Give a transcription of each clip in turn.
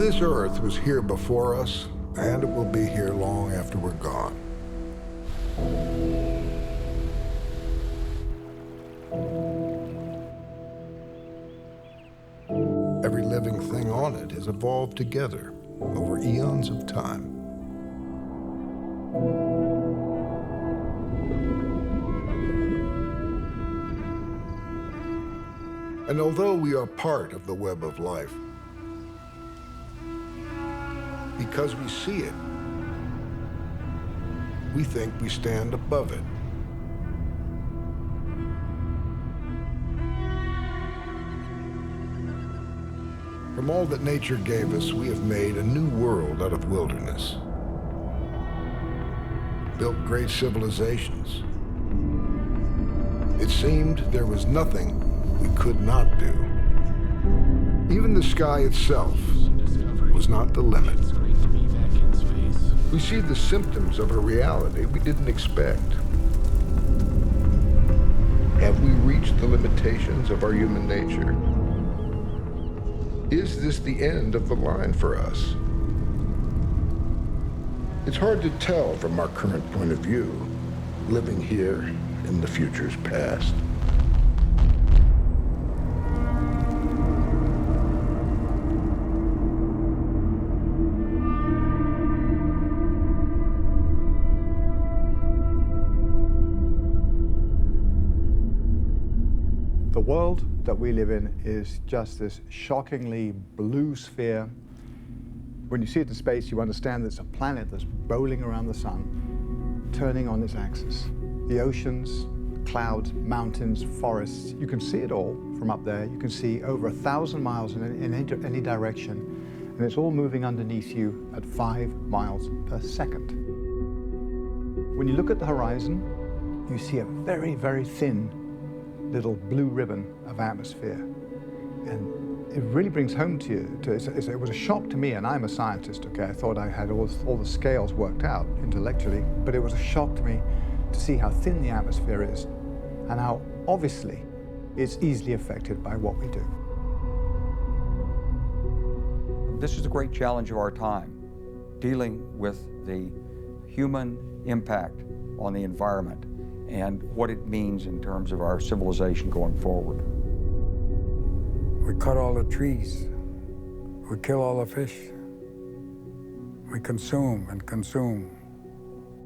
This Earth was here before us, and it will be here long after we're gone. Every living thing on it has evolved together over eons of time. And although we are part of the web of life, because we see it, we think we stand above it. From all that nature gave us, we have made a new world out of wilderness, built great civilizations. It seemed there was nothing we could not do. Even the sky itself was not the limit. We see the symptoms of a reality we didn't expect. Have we reached the limitations of our human nature? Is this the end of the line for us? It's hard to tell from our current point of view, living here in the future's past. The world that we live in is just this shockingly blue sphere. When you see it in space, you understand that it's a planet that's rolling around the sun, turning on its axis. The oceans, clouds, mountains, forests, you can see it all from up there. You can see over 1,000 miles in any direction, and it's all moving underneath you at 5 miles per second. When you look at the horizon, you see a very, very thin little blue ribbon of atmosphere. And it really brings home to you, it was a shock to me, and I'm a scientist, okay? I thought I had all the scales worked out intellectually, but it was a shock to me to see how thin the atmosphere is and how obviously it's easily affected by what we do. This is the great challenge of our time, dealing with the human impact on the environment and what it means in terms of our civilization going forward. We cut all the trees. We kill all the fish. We consume and consume.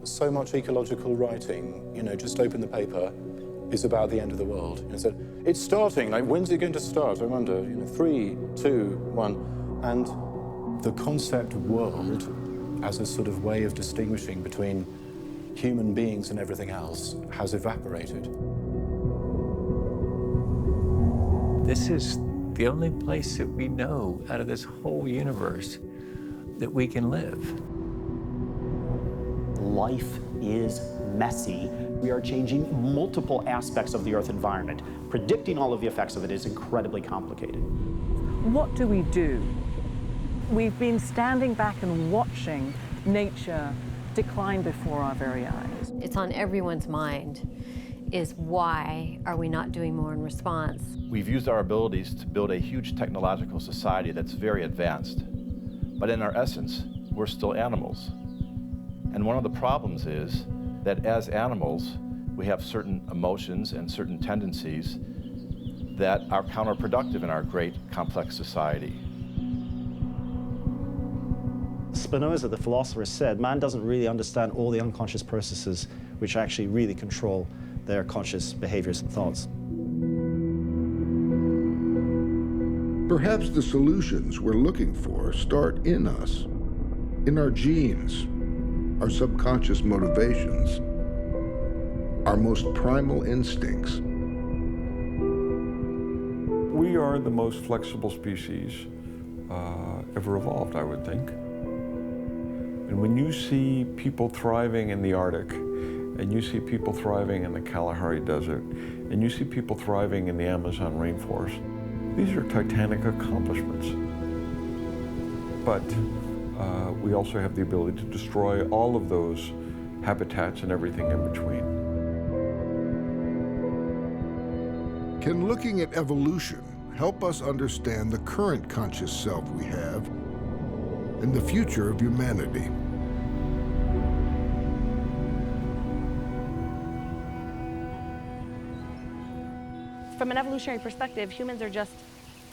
So much ecological writing, just open the paper, is about the end of the world. So it's starting, like, when's it going to start? I wonder, 3, 2, 1. And the concept world as a sort of way of distinguishing between human beings and everything else has evaporated. This is the only place that we know out of this whole universe that we can live. Life is messy. We are changing multiple aspects of the Earth environment. Predicting all of the effects of it is incredibly complicated. What do we do? We've been standing back and watching nature decline before our very eyes. It's on everyone's mind, is why are we not doing more in response? We've used our abilities to build a huge technological society that's very advanced. But in our essence, we're still animals. And one of the problems is that as animals, we have certain emotions and certain tendencies that are counterproductive in our great complex society. Spinoza, the philosopher, said man doesn't really understand all the unconscious processes which actually really control their conscious behaviors and thoughts. Perhaps the solutions we're looking for start in us, in our genes, our subconscious motivations, our most primal instincts. We are the most flexible species ever evolved, I would think. And when you see people thriving in the Arctic, and you see people thriving in the Kalahari Desert, and you see people thriving in the Amazon rainforest, these are titanic accomplishments. But we also have the ability to destroy all of those habitats and everything in between. Can looking at evolution help us understand the current conscious self we have and the future of humanity. From an evolutionary perspective, humans are just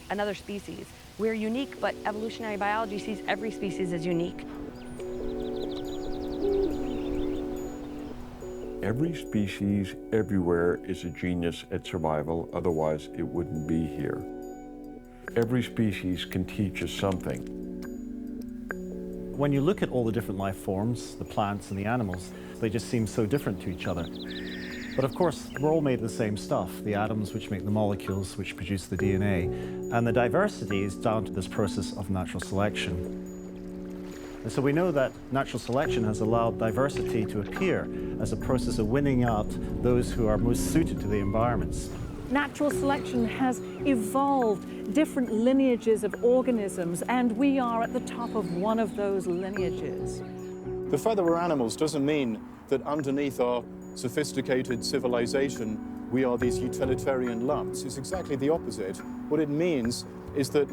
another species. We're unique, but evolutionary biology sees every species as unique. Every species everywhere is a genius at survival, otherwise it wouldn't be here. Every species can teach us something. When you look at all the different life forms, the plants and the animals, they just seem so different to each other. But of course, we're all made of the same stuff, the atoms which make the molecules which produce the DNA. And the diversity is down to this process of natural selection. And so we know that natural selection has allowed diversity to appear as a process of winning out those who are most suited to the environments. Natural selection has evolved different lineages of organisms, and we are at the top of one of those lineages. The fact that we're animals doesn't mean that underneath our sophisticated civilization, we are these utilitarian lumps. It's exactly the opposite. What it means is that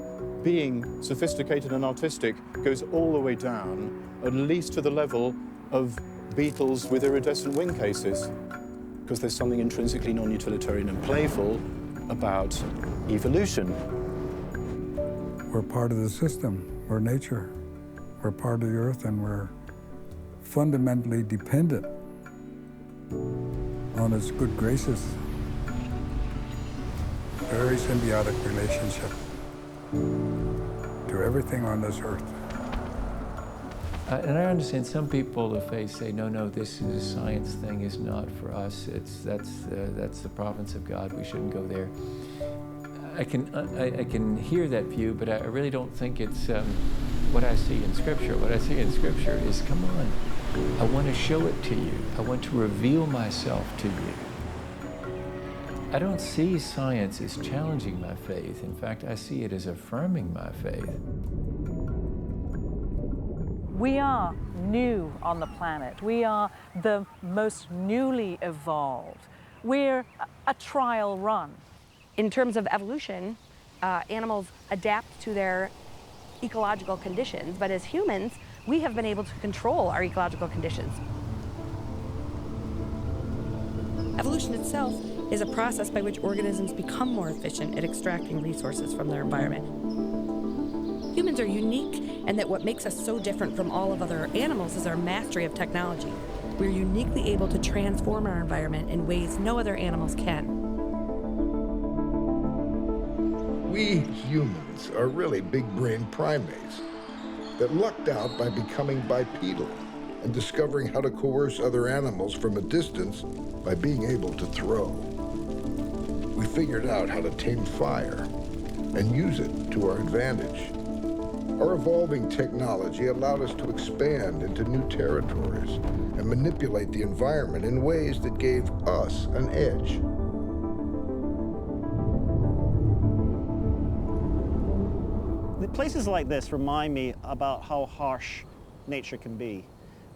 being sophisticated and artistic goes all the way down, at least to the level of beetles with iridescent wing cases, because there's something intrinsically non-utilitarian and playful about evolution. We're part of the system. We're nature. We're part of the earth, and we're fundamentally dependent on its good graces. Very symbiotic relationship to everything on this earth. And I understand some people, if they say, no, this is a science thing, is not for us. That's the province of God. We shouldn't go there. I can hear that view, but I really don't think it's what I see in Scripture. What I see in Scripture is, come on, I want to show it to you. I want to reveal myself to you. I don't see science as challenging my faith. In fact, I see it as affirming my faith. We are new on the planet. We are the most newly evolved. We're a trial run. In terms of evolution, animals adapt to their ecological conditions, but as humans, we have been able to control our ecological conditions. Evolution itself is a process by which organisms become more efficient at extracting resources from their environment. Humans are unique, and that what makes us so different from all of other animals is our mastery of technology. We're uniquely able to transform our environment in ways no other animals can. We humans are really big-brained primates that lucked out by becoming bipedal and discovering how to coerce other animals from a distance by being able to throw. We figured out how to tame fire and use it to our advantage. Our evolving technology allowed us to expand into new territories and manipulate the environment in ways that gave us an edge. Places like this remind me about how harsh nature can be.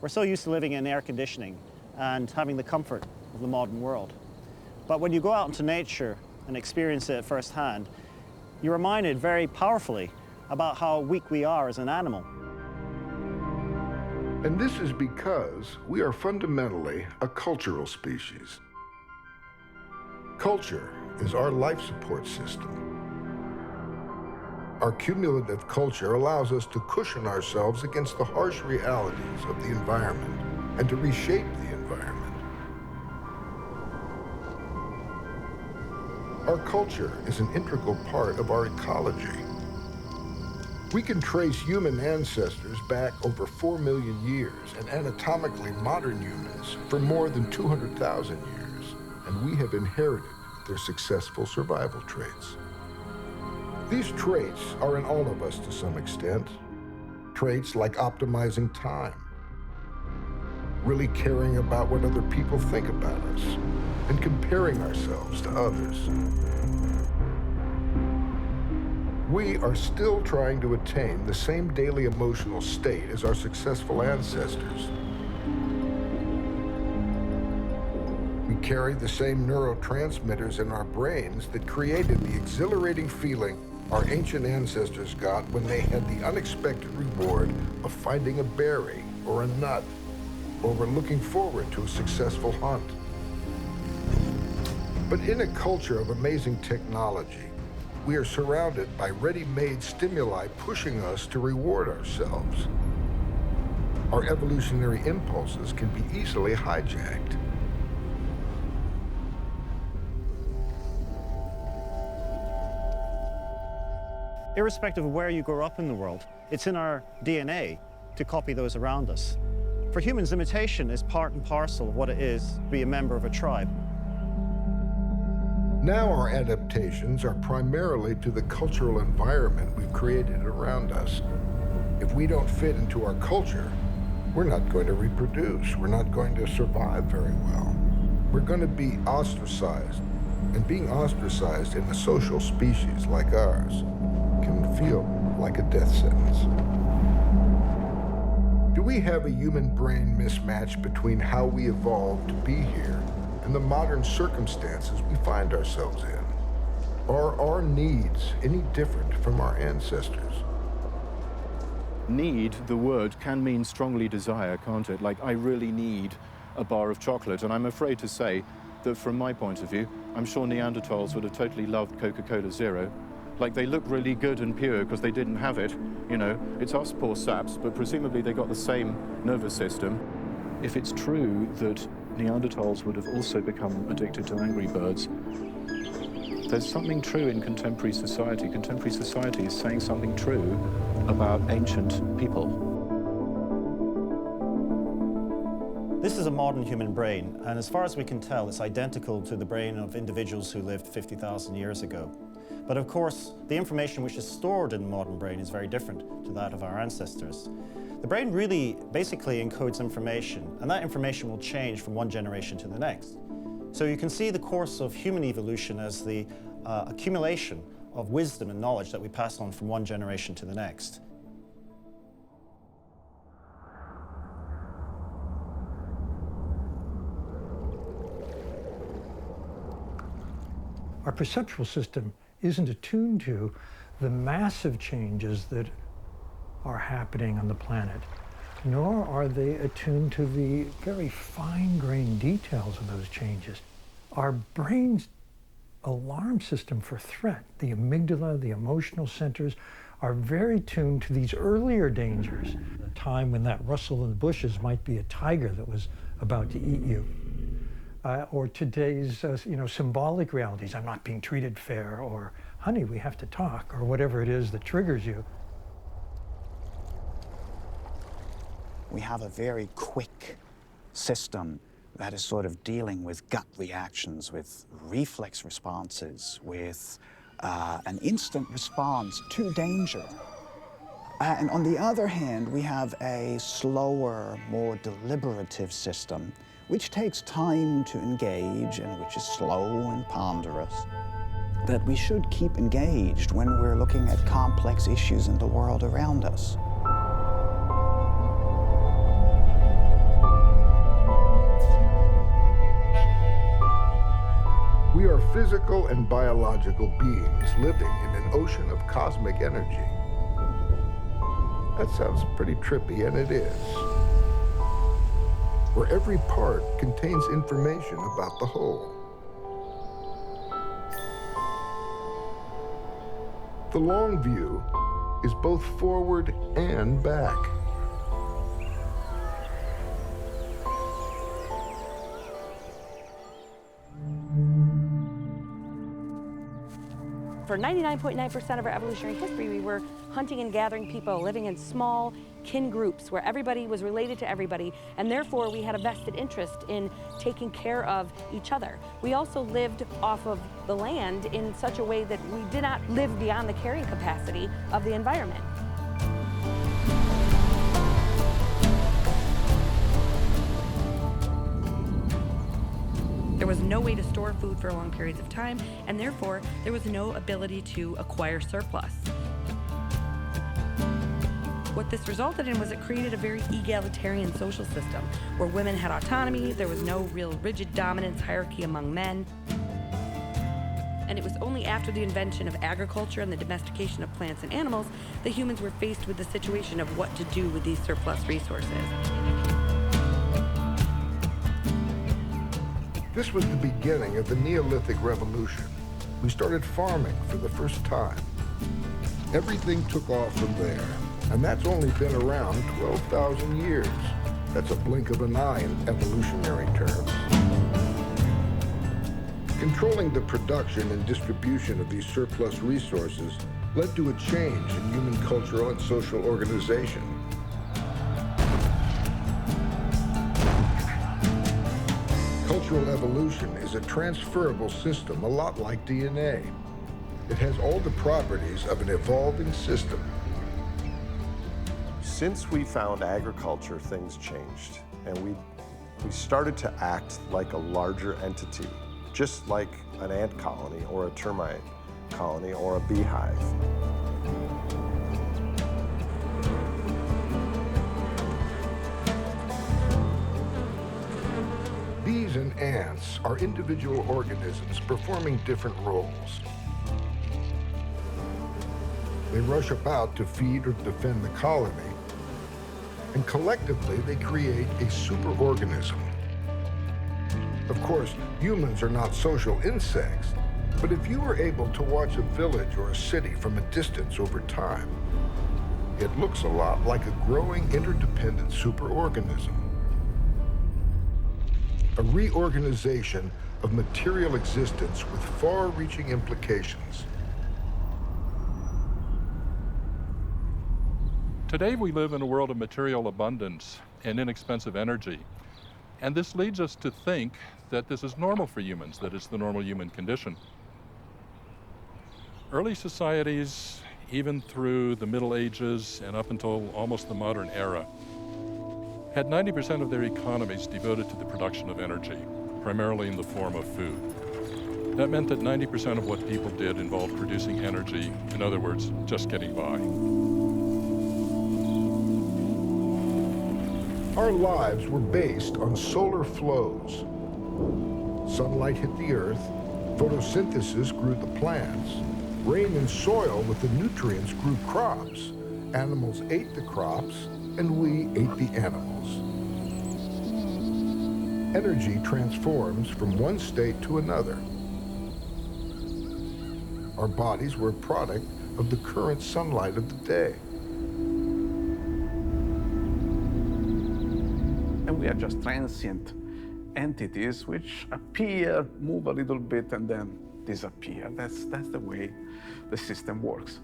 We're so used to living in air conditioning and having the comfort of the modern world. But when you go out into nature and experience it firsthand, you're reminded very powerfully about how weak we are as an animal. And this is because we are fundamentally a cultural species. Culture is our life support system. Our cumulative culture allows us to cushion ourselves against the harsh realities of the environment and to reshape the environment. Our culture is an integral part of our ecology. We can trace human ancestors back over 4 million years and anatomically modern humans for more than 200,000 years, and we have inherited their successful survival traits. These traits are in all of us to some extent. Traits like optimizing time, really caring about what other people think about us, and comparing ourselves to others. We are still trying to attain the same daily emotional state as our successful ancestors. We carry the same neurotransmitters in our brains that created the exhilarating feeling our ancient ancestors got when they had the unexpected reward of finding a berry or a nut, or were looking forward to a successful hunt. But in a culture of amazing technology, we are surrounded by ready-made stimuli pushing us to reward ourselves. Our evolutionary impulses can be easily hijacked. Irrespective of where you grow up in the world, it's in our DNA to copy those around us. For humans, imitation is part and parcel of what it is to be a member of a tribe. Now our adaptations are primarily to the cultural environment we've created around us. If we don't fit into our culture, we're not going to reproduce. We're not going to survive very well. We're going to be ostracized. And being ostracized in a social species like ours can feel like a death sentence. Do we have a human brain mismatch between how we evolved to be here and the modern circumstances we find ourselves in? Are our needs any different from our ancestors? Need, the word, can mean strongly desire, can't it? Like, I really need a bar of chocolate. And I'm afraid to say that from my point of view, I'm sure Neanderthals would have totally loved Coca-Cola Zero. Like, they look really good and pure because they didn't have it. You know, it's us poor saps, but presumably they got the same nervous system. If it's true that Neanderthals would have also become addicted to Angry Birds, there's something true in contemporary society. Contemporary society is saying something true about ancient people. This is a modern human brain, and as far as we can tell, it's identical to the brain of individuals who lived 50,000 years ago. But of course, the information which is stored in the modern brain is very different to that of our ancestors. The brain really basically encodes information, and that information will change from one generation to the next. So you can see the course of human evolution as the accumulation of wisdom and knowledge that we pass on from one generation to the next. Our perceptual system isn't attuned to the massive changes that are happening on the planet, nor are they attuned to the very fine-grained details of those changes. Our brain's alarm system for threat, the amygdala, the emotional centers, are very tuned to these earlier dangers, a time when that rustle in the bushes might be a tiger that was about to eat you. Or today's symbolic realities, I'm not being treated fair, or honey, we have to talk, or whatever it is that triggers you. We have a very quick system that is sort of dealing with gut reactions, with reflex responses, with an instant response to danger. And on the other hand, we have a slower, more deliberative system, which takes time to engage and which is slow and ponderous, that we should keep engaged when we're looking at complex issues in the world around us. We are physical and biological beings living in an ocean of cosmic energy. That sounds pretty trippy, and it is. Where every part contains information about the whole. The long view is both forward and back. For 99.9% of our evolutionary history, we were hunting and gathering people, living in small kin groups where everybody was related to everybody, and therefore we had a vested interest in taking care of each other. We also lived off of the land in such a way that we did not live beyond the carrying capacity of the environment. There was no way to store food for long periods of time, and therefore there was no ability to acquire surplus. What this resulted in was it created a very egalitarian social system where women had autonomy, there was no real rigid dominance hierarchy among men. And it was only after the invention of agriculture and the domestication of plants and animals that humans were faced with the situation of what to do with these surplus resources. This was the beginning of the Neolithic Revolution. We started farming for the first time. Everything took off from there, and that's only been around 12,000 years. That's a blink of an eye in evolutionary terms. Controlling the production and distribution of these surplus resources led to a change in human cultural and social organization. Cultural evolution is a transferable system, a lot like DNA. It has all the properties of an evolving system. Since we found agriculture, things changed, and we started to act like a larger entity, just like an ant colony or a termite colony or a beehive. Bees and ants are individual organisms performing different roles. They rush about to feed or defend the colony, and collectively they create a superorganism. Of course, humans are not social insects, but if you were able to watch a village or a city from a distance over time, it looks a lot like a growing interdependent superorganism. A reorganization of material existence with far-reaching implications. Today we live in a world of material abundance and inexpensive energy. And this leads us to think that this is normal for humans, that it's the normal human condition. Early societies, even through the Middle Ages and up until almost the modern era, had 90% of their economies devoted to the production of energy, primarily in the form of food. That meant that 90% of what people did involved producing energy, in other words, just getting by. Our lives were based on solar flows. Sunlight hit the earth, photosynthesis grew the plants, rain and soil with the nutrients grew crops, animals ate the crops, and we ate the animals. Energy transforms from one state to another. Our bodies were a product of the current sunlight of the day. And we are just transient entities which appear, move a little bit, and then disappear. That's the way the system works.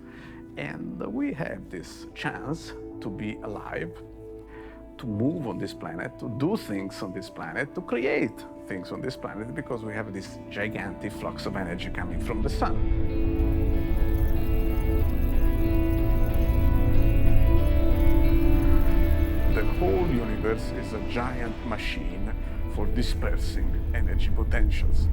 And we have this chance to be alive, to move on this planet, to do things on this planet, to create things on this planet, because we have this gigantic flux of energy coming from the sun. The whole universe is a giant machine for dispersing energy potentials.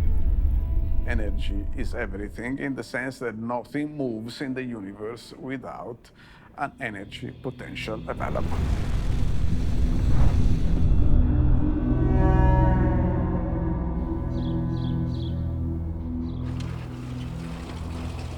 Energy is everything in the sense that nothing moves in the universe without an energy potential available.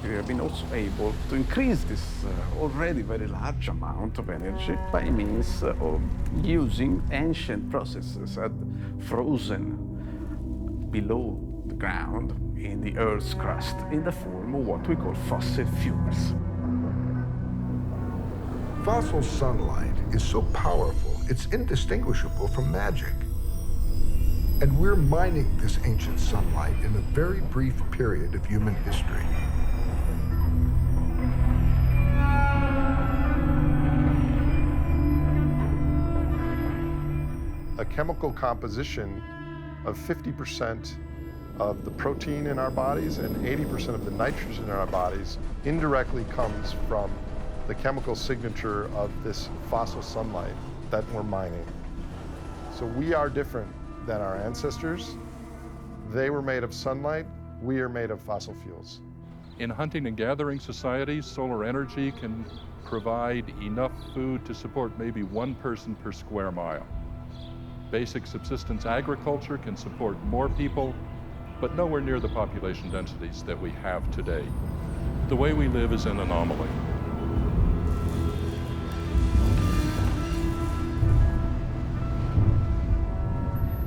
We have been also able to increase this already very large amount of energy by means of using ancient processes that frozen below the ground in the Earth's crust in the form of what we call fossil fuels. Fossil sunlight is so powerful, it's indistinguishable from magic. And we're mining this ancient sunlight in a very brief period of human history. A chemical composition of 50% of the protein in our bodies and 80% of the nitrogen in our bodies indirectly comes from the chemical signature of this fossil sunlight that we're mining. So we are different than our ancestors. They were made of sunlight, we are made of fossil fuels. In hunting and gathering societies, solar energy can provide enough food to support maybe one person per square mile. Basic subsistence agriculture can support more people but nowhere near the population densities that we have today. The way we live is an anomaly.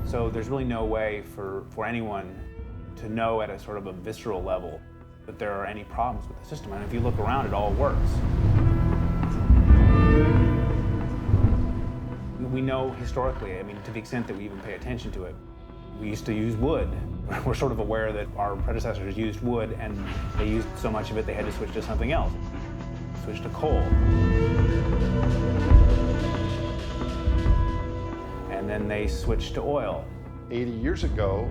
So there's really no way for anyone to know at a sort of a visceral level that there are any problems with the system. And if you look around, it all works. We know historically, I mean, to the extent that we even pay attention to it, we used to use wood. We're sort of aware that our predecessors used wood, and they used so much of it they had to switch to something else. Switch to coal. And then they switched to oil. 80 years ago,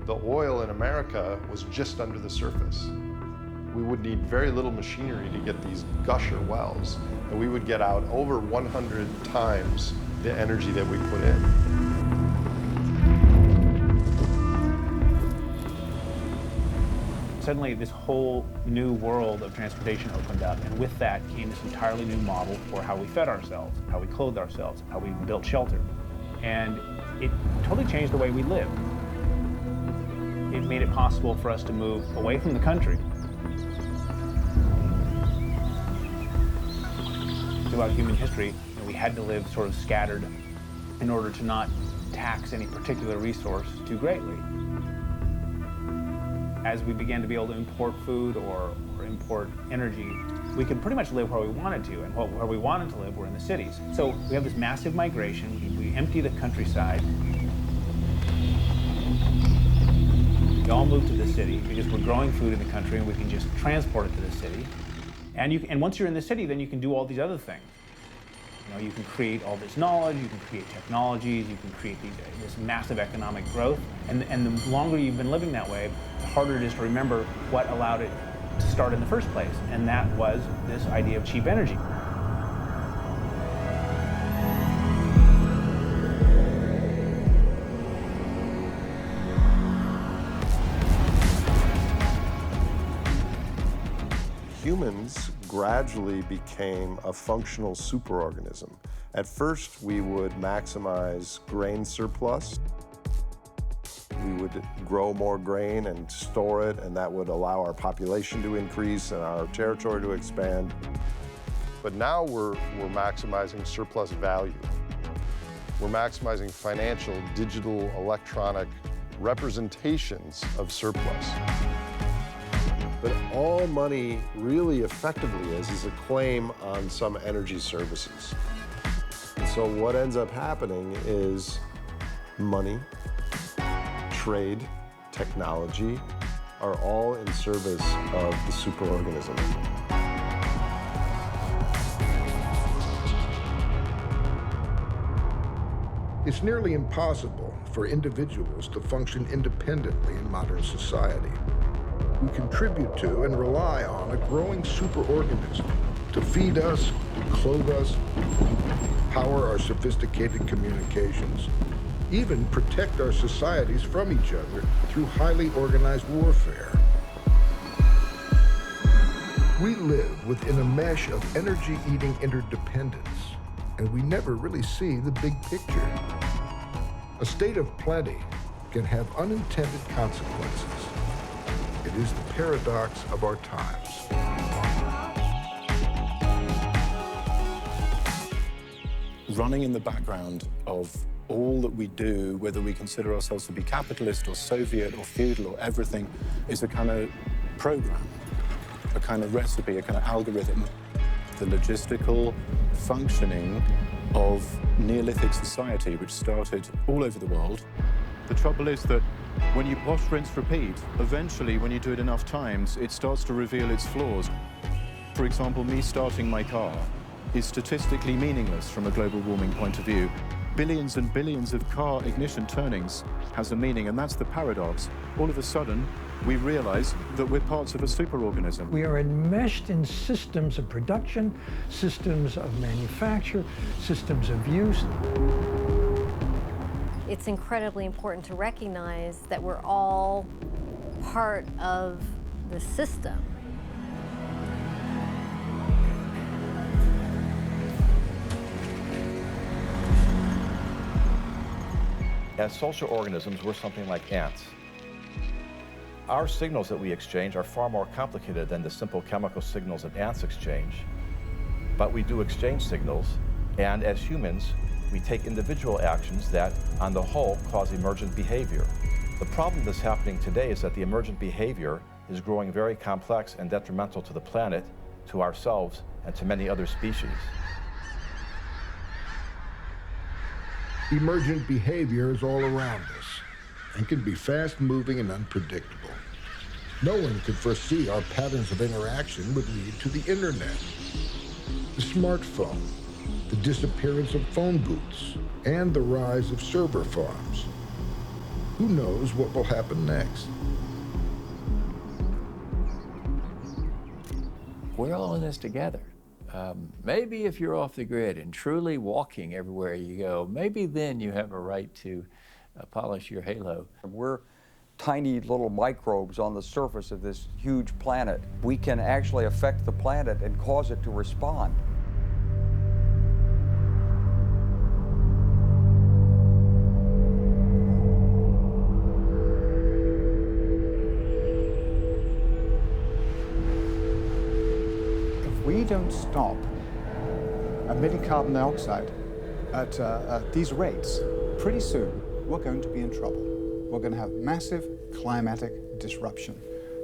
the oil in America was just under the surface. We would need very little machinery to get these gusher wells, and we would get out over 100 times the energy that we put in. Suddenly, this whole new world of transportation opened up, and with that came this entirely new model for how we fed ourselves, how we clothed ourselves, how we built shelter. And it totally changed the way we live. It made it possible for us to move away from the country. Throughout human history, we had to live sort of scattered in order to not tax any particular resource too greatly. As we began to be able to import food or import energy, we could pretty much live where we wanted to, and where we wanted to live were in the cities. So we have this massive migration. We empty the countryside. We all move to the city because we're growing food in the country and we can just transport it to the city. And once you're in the city, then you can do all these other things. You know, you can create all this knowledge, you can create technologies, you can create this massive economic growth. And the longer you've been living that way, the harder it is to remember what allowed it to start in the first place. And that was this idea of cheap energy. Humans gradually became a functional superorganism. At first, we would maximize grain surplus. We would grow more grain and store it, and that would allow our population to increase and our territory to expand. But now we're maximizing surplus value. We're maximizing financial, digital, electronic representations of surplus. But all money really effectively is a claim on some energy services. And so what ends up happening is money, trade, technology are all in service of the superorganism. It's nearly impossible for individuals to function independently in modern society. We contribute to and rely on a growing superorganism to feed us, clothe us, power our sophisticated communications, even protect our societies from each other through highly organized warfare. We live within a mesh of energy-eating interdependence, and we never really see the big picture. A state of plenty can have unintended consequences. It is the paradox of our times. Running in the background of all that we do, whether we consider ourselves to be capitalist or Soviet or feudal or everything, is a kind of program, a kind of recipe, a kind of algorithm. The logistical functioning of Neolithic society, which started all over the world. The trouble is that when you wash, rinse, repeat, eventually, when you do it enough times, it starts to reveal its flaws. For example, me starting my car is statistically meaningless from a global warming point of view. Billions and billions of car ignition turnings has a meaning, and that's the paradox. All of a sudden, we realize that we're parts of a superorganism. We are enmeshed in systems of production, systems of manufacture, systems of use. It's incredibly important to recognize that we're all part of the system. As social organisms, we're something like ants. Our signals that we exchange are far more complicated than the simple chemical signals that ants exchange. But we do exchange signals, and as humans, we take individual actions that, on the whole, cause emergent behavior. The problem that's happening today is that the emergent behavior is growing very complex and detrimental to the planet, to ourselves, and to many other species. Emergent behavior is all around us and can be fast-moving and unpredictable. No one could foresee our patterns of interaction would lead to the internet, the smartphone, the disappearance of phone booths, and the rise of server farms. Who knows what will happen next? We're all in this together. Maybe if you're off the grid and truly walking everywhere you go, maybe then you have a right to polish your halo. We're tiny little microbes on the surface of this huge planet. We can actually affect the planet and cause it to respond. We don't stop emitting carbon dioxide at these rates, pretty soon we're going to be in trouble. We're going to have massive climatic disruption.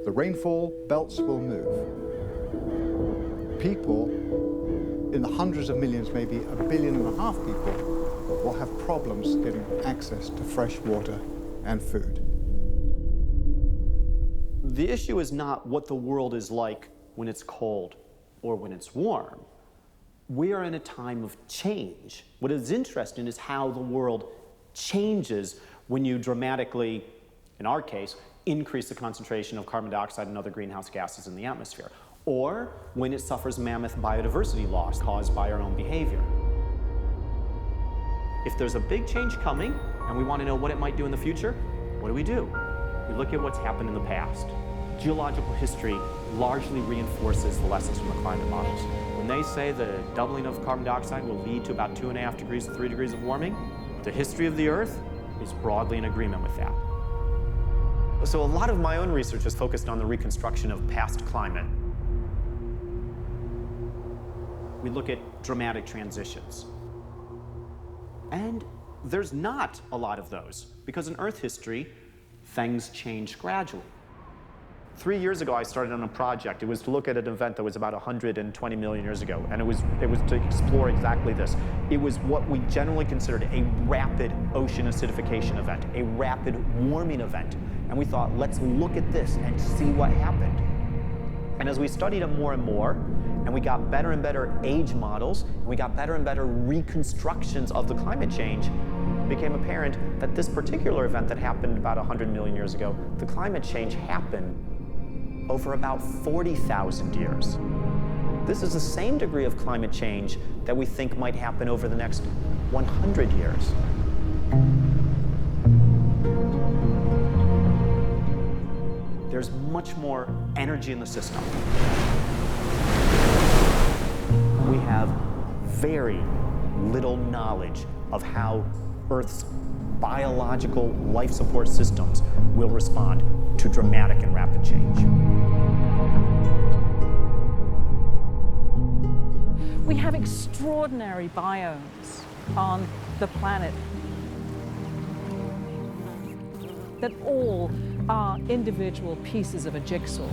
The rainfall belts will move. People, in the hundreds of millions, maybe 1.5 billion people, will have problems getting access to fresh water and food. The issue is not what the world is like when it's cold or when it's warm. We are in a time of change. What is interesting is how the world changes when you dramatically, in our case, increase the concentration of carbon dioxide and other greenhouse gases in the atmosphere, or when it suffers mammoth biodiversity loss caused by our own behavior. If there's a big change coming and we want to know what it might do in the future, what do? We look at what's happened in the past. Geological history largely reinforces the lessons from the climate models. When they say the doubling of carbon dioxide will lead to about 2.5 degrees to 3 degrees of warming, the history of the Earth is broadly in agreement with that. So a lot of my own research is focused on the reconstruction of past climate. We look at dramatic transitions. And there's not a lot of those, because in Earth history, things change gradually. 3 years ago, I started on a project. It was to look at an event that was about 120 million years ago, and it was to explore exactly this. It was what we generally considered a rapid ocean acidification event, a rapid warming event. And we thought, let's look at this and see what happened. And as we studied it more and more, and we got better and better age models, and we got better and better reconstructions of the climate change, it became apparent that this particular event that happened about 100 million years ago, the climate change happened over about 40,000 years. This is the same degree of climate change that we think might happen over the next 100 years. There's much more energy in the system. We have very little knowledge of how Earth's biological life support systems will respond to dramatic and rapid change. We have extraordinary biomes on the planet that all are individual pieces of a jigsaw.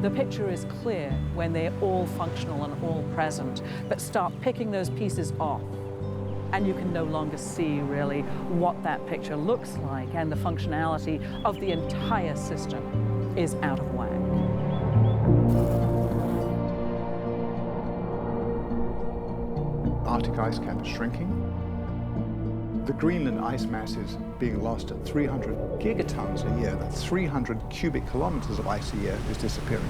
The picture is clear when they're all functional and all present, but start picking those pieces off, and you can no longer see really what that picture looks like, and the functionality of the entire system is out of whack. Arctic ice cap is shrinking. The Greenland ice mass is being lost at 300 gigatons a year. That's 300 cubic kilometers of ice a year is disappearing.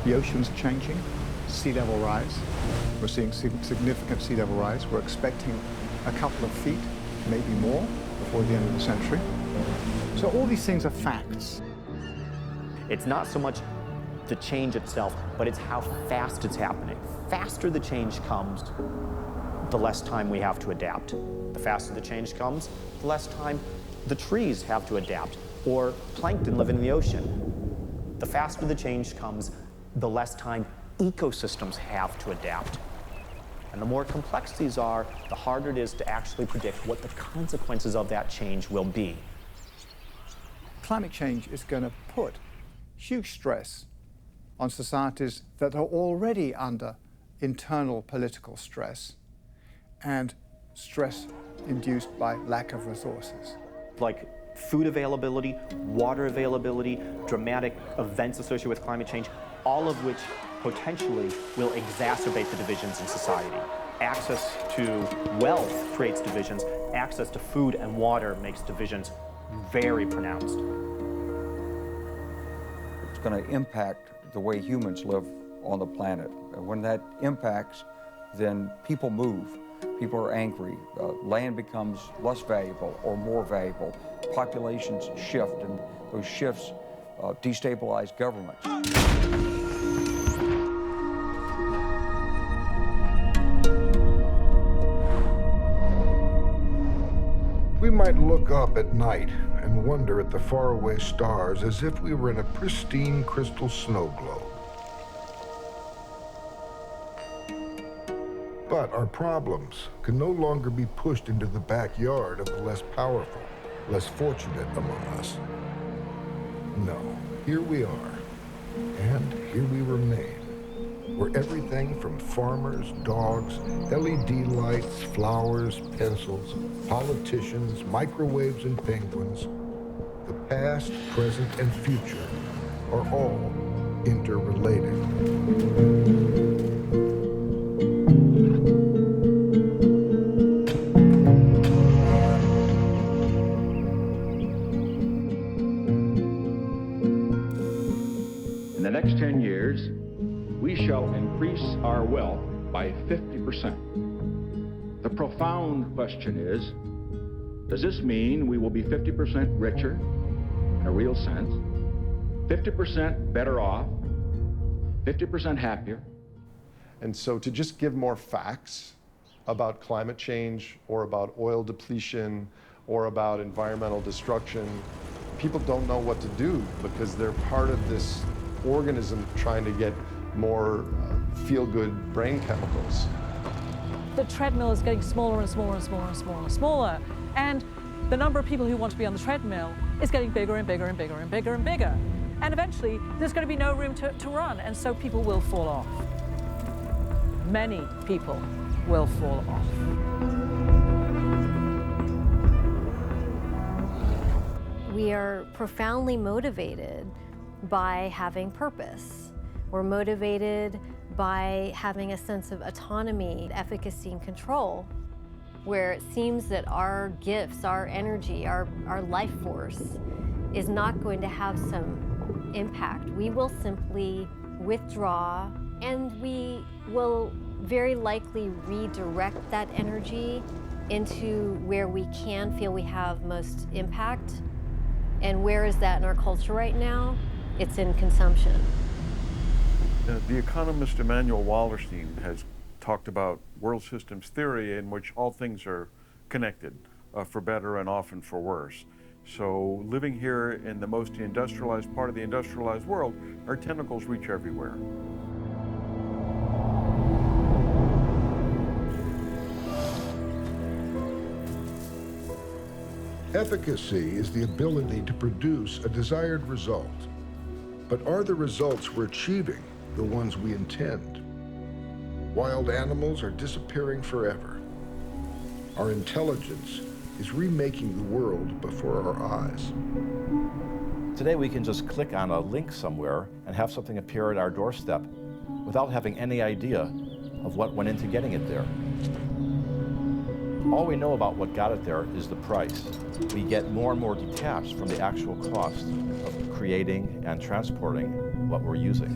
The oceans are changing, sea level rise. We're seeing significant sea level rise. We're expecting a couple of feet, maybe more, before the end of the century. So all these things are facts. It's not so much the change itself, but it's how fast it's happening. Faster the change comes, the less time we have to adapt. The faster the change comes, the less time the trees have to adapt, or plankton living in the ocean. The faster the change comes, the less time ecosystems have to adapt. And the more complex these are, the harder it is to actually predict what the consequences of that change will be. Climate change is going to put huge stress on societies that are already under internal political stress and stress induced by lack of resources. Like food availability, water availability, dramatic events associated with climate change, all of which potentially will exacerbate the divisions in society. Access to wealth creates divisions. Access to food and water makes divisions very pronounced. It's going to impact the way humans live on the planet. When that impacts, then people move. People are angry. Land becomes less valuable or more valuable. Populations shift, and those shifts destabilize governments. We might look up at night and wonder at the faraway stars as if we were in a pristine crystal snow globe. But our problems can no longer be pushed into the backyard of the less powerful, less fortunate among us. No, here we are, and here we remain, where everything from farmers, dogs, LED lights, flowers, pencils, politicians, microwaves, and penguins, the past, present, and future are all interrelated. In the next 10 years, we shall increase our wealth by 50%. The profound question is, does this mean we will be 50% richer in a real sense, 50% better off, 50% happier? And so to just give more facts about climate change or about oil depletion or about environmental destruction, people don't know what to do because they're part of this organism trying to get more feel-good brain chemicals. The treadmill is getting smaller and smaller and smaller and smaller and smaller. And the number of people who want to be on the treadmill is getting bigger and bigger and bigger and bigger and bigger. And eventually, there's going to be no room to run, and so people will fall off. Many people will fall off. We are profoundly motivated by having purpose. We're motivated by having a sense of autonomy, efficacy, and control, where it seems that our gifts, our energy, our life force is not going to have some impact. We will simply withdraw, and we will very likely redirect that energy into where we can feel we have most impact. And where is that in our culture right now? It's in consumption. The economist Emanuel Wallerstein has talked about world systems theory in which all things are connected, for better and often for worse. So living here in the most industrialized part of the industrialized world, our tentacles reach everywhere. Efficacy is the ability to produce a desired result. But are the results we're achieving the ones we intend? Wild animals are disappearing forever. Our intelligence is remaking the world before our eyes. Today we can just click on a link somewhere and have something appear at our doorstep without having any idea of what went into getting it there. All we know about what got it there is the price. We get more and more detached from the actual cost of creating and transporting what we're using.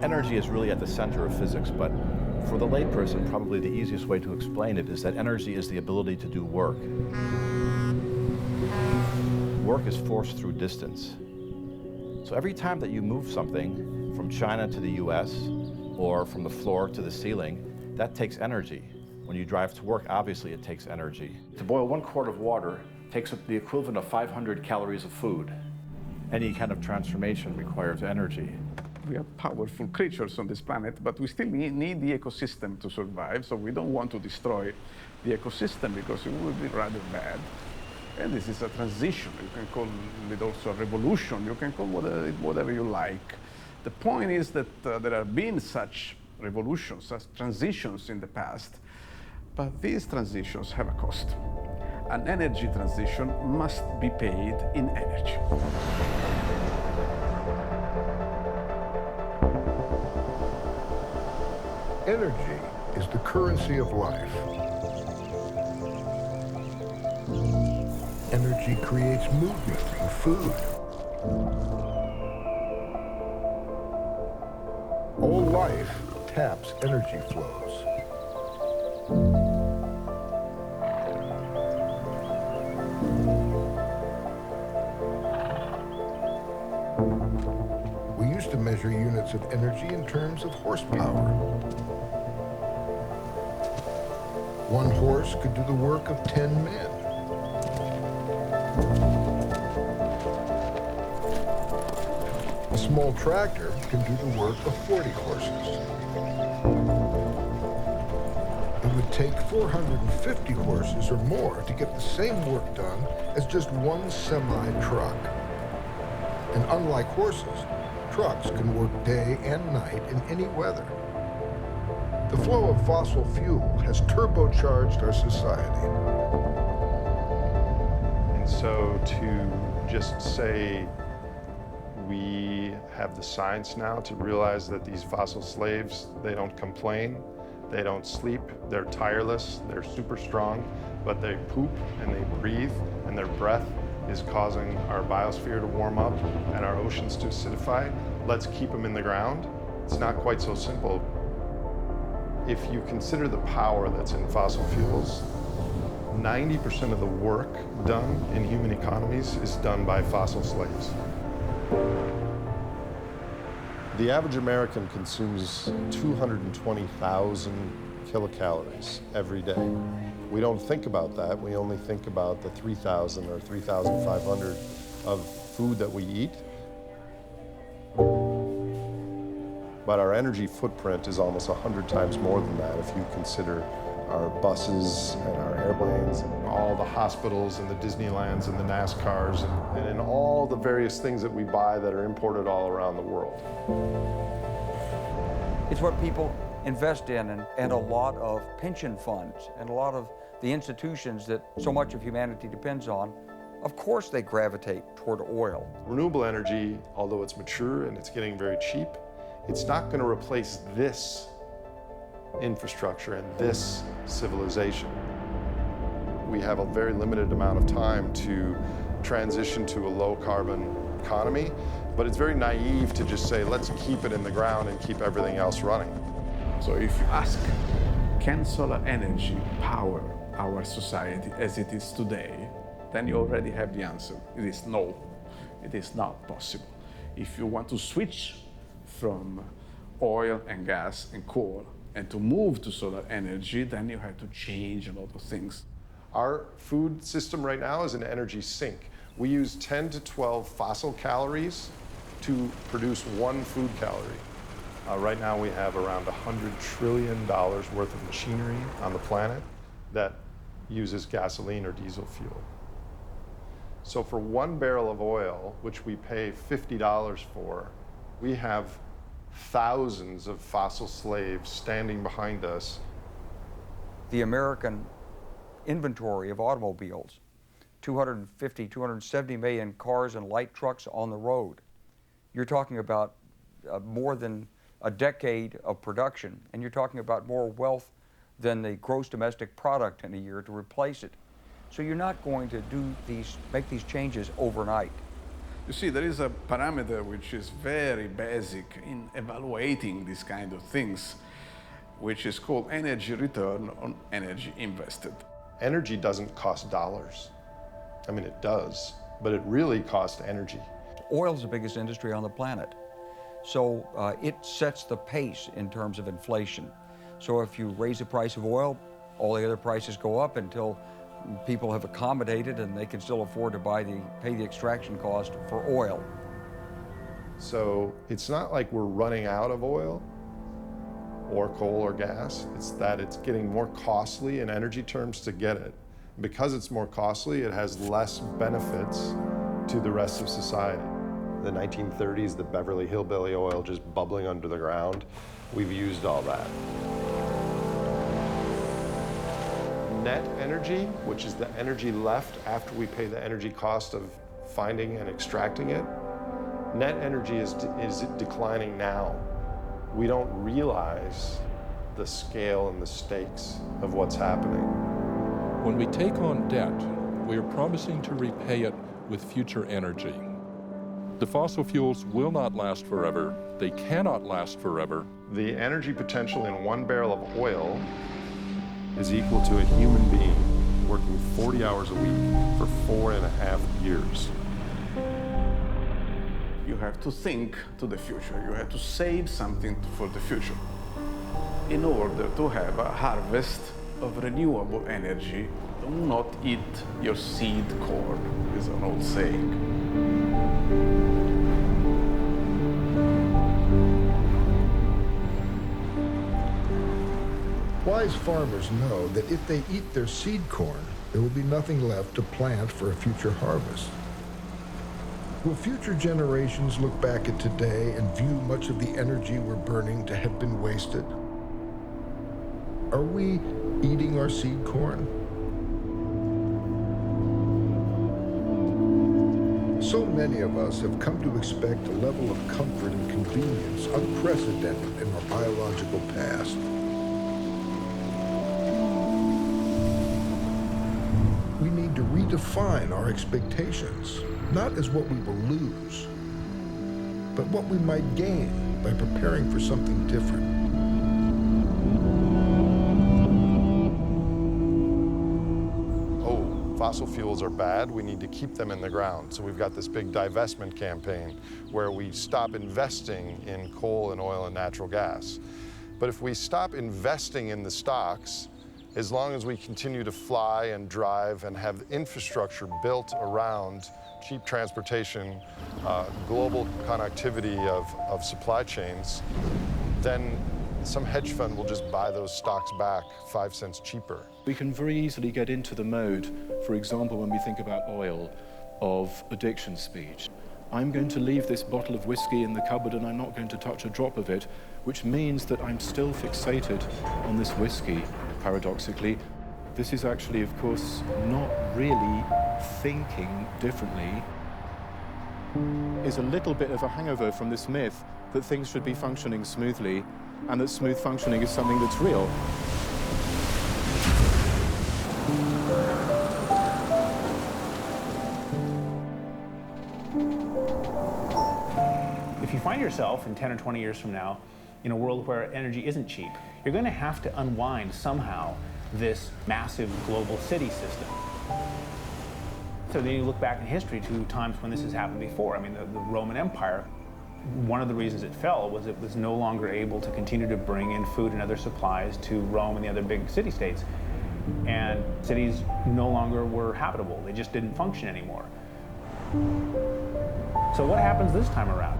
Energy is really at the center of physics, but for the layperson, probably the easiest way to explain it is that energy is the ability to do work. Work is forced through distance. So every time that you move something, from China to the US, or from the floor to the ceiling, that takes energy. When you drive to work, obviously it takes energy. To boil 1 quart of water takes the equivalent of 500 calories of food. Any kind of transformation requires energy. We are powerful creatures on this planet, but we still need the ecosystem to survive, so we don't want to destroy the ecosystem because it would be rather bad. And this is a transition. You can call it also a revolution. You can call it whatever you like. The point is that there have been such revolutions, such transitions in the past, but these transitions have a cost. An energy transition must be paid in energy. Energy is the currency of life. Energy creates movement and food. All life taps energy flows. We used to measure units of energy in terms of horsepower. 1 horse could do the work of 10 men. A small tractor can do the work of 40 horses. It would take 450 horses or more to get the same work done as just 1 semi-truck. And unlike horses, trucks can work day and night in any weather. The flow of fossil fuel has turbocharged our society. And so to just say we have the science now to realize that these fossil slaves, they don't complain, they don't sleep, they're tireless, they're super strong, but they poop and they breathe, and their breath is causing our biosphere to warm up and our oceans to acidify. Let's keep them in the ground. It's not quite so simple. If you consider the power that's in fossil fuels, 90% of the work done in human economies is done by fossil slaves. The average American consumes 220,000 kilocalories every day. We don't think about that. We only think about the 3,000 or 3,500 of food that we eat. But our energy footprint is almost 100 times more than that if you consider our buses and our airplanes, and all the hospitals and the Disneylands and the NASCARs, and all the various things that we buy that are imported all around the world. It's what people invest in, and a lot of pension funds and a lot of the institutions that so much of humanity depends on, of course they gravitate toward oil. Renewable energy, although it's mature and it's getting very cheap, it's not going to replace this infrastructure and this civilization. We have a very limited amount of time to transition to a low-carbon economy, but it's very naive to just say, let's keep it in the ground and keep everything else running. So if you ask, can solar energy power our society as it is today, then you already have the answer. It is no, it is not possible. If you want to switch from oil and gas and coal and to move to solar energy, then you have to change a lot of things. Our food system right now is an energy sink. We use 10 to 12 fossil calories to produce 1 food calorie. Right now we have around $100 trillion worth of machinery on the planet that uses gasoline or diesel fuel. So for 1 barrel of oil, which we pay $50 for, we have thousands of fossil slaves standing behind us. The American inventory of automobiles, 250, 270 million cars and light trucks on the road. You're talking about more than a decade of production, and you're talking about more wealth than the gross domestic product in a year to replace it. So you're not going to make these changes overnight. You see, there is a parameter which is very basic in evaluating these kind of things, which is called energy return on energy invested. Energy doesn't cost dollars. I mean, it does, but it really costs energy. Oil is the biggest industry on the planet. So it sets the pace in terms of inflation. So if you raise the price of oil, all the other prices go up until people have accommodated and they can still afford to pay the extraction cost for oil. So it's not like we're running out of oil or coal or gas. It's that it's getting more costly in energy terms to get it. Because it's more costly, it has less benefits to the rest of society. The 1930s, the Beverly Hillbilly oil just bubbling under the ground, we've used all that. Net energy, which is the energy left after we pay the energy cost of finding and extracting it, net energy is declining now. We don't realize the scale and the stakes of what's happening. When we take on debt, we are promising to repay it with future energy. The fossil fuels will not last forever. They cannot last forever. The energy potential in 1 barrel of oil is equal to a human being working 40 hours a week for 4.5 years. You have to think to the future. You have to save something for the future. In order to have a harvest of renewable energy, do not eat your seed corn, is an old saying. Wise farmers know that if they eat their seed corn, there will be nothing left to plant for a future harvest. Will future generations look back at today and view much of the energy we're burning to have been wasted? Are we eating our seed corn? So many of us have come to expect a level of comfort and convenience unprecedented in our biological past. We need to redefine our expectations, not as what we will lose, but what we might gain by preparing for something different. Oh, fossil fuels are bad, we need to keep them in the ground. So we've got this big divestment campaign where we stop investing in coal and oil and natural gas. But if we stop investing in the stocks, as long as we continue to fly and drive and have infrastructure built around cheap transportation, global connectivity of supply chains, then some hedge fund will just buy those stocks back 5 cents cheaper. We can very easily get into the mode, for example, when we think about oil, of addiction speech. I'm going to leave this bottle of whiskey in the cupboard and I'm not going to touch a drop of it, which means that I'm still fixated on this whiskey. Paradoxically, this is actually, of course, not really thinking differently. Is a little bit of a hangover from this myth that things should be functioning smoothly and that smooth functioning is something that's real. If you find yourself in 10 or 20 years from now in a world where energy isn't cheap, you're going to have to unwind somehow this massive global city system. So then you look back in history to times when this has happened before. I mean, the Roman Empire, one of the reasons it fell was it was no longer able to continue to bring in food and other supplies to Rome and the other big city-states. And cities no longer were habitable. They just didn't function anymore. So what happens this time around?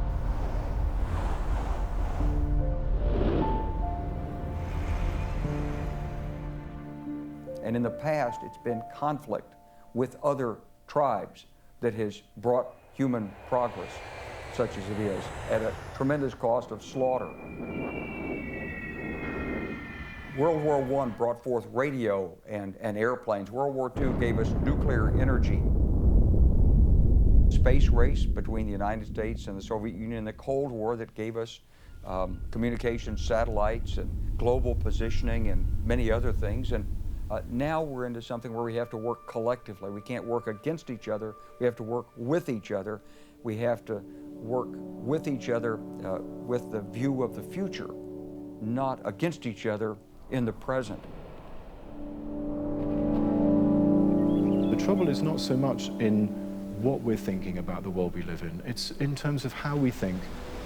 And in the past, it's been conflict with other tribes that has brought human progress, such as it is, at a tremendous cost of slaughter. World War I brought forth radio and airplanes. World War II gave us nuclear energy. Space race between the United States and the Soviet Union, the Cold War that gave us communication satellites and global positioning and many other things. And now we're into something where we have to work collectively. We can't work against each other. We have to work with each other. We have to work with each other with the view of the future, not against each other in the present. The trouble is not so much in what we're thinking about the world we live in. It's in terms of how we think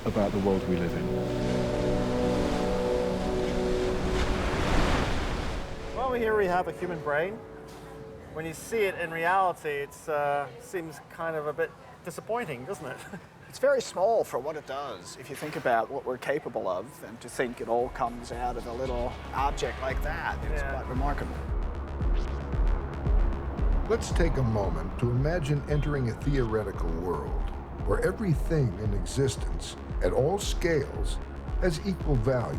about the world we live in. Well, here we have a human brain. When you see it in reality, it seems kind of a bit disappointing, doesn't it? It's very small for what it does. If you think about what we're capable of, and to think it all comes out of a little object like that, it's quite remarkable. Let's take a moment to imagine entering a theoretical world where everything in existence, at all scales, has equal value.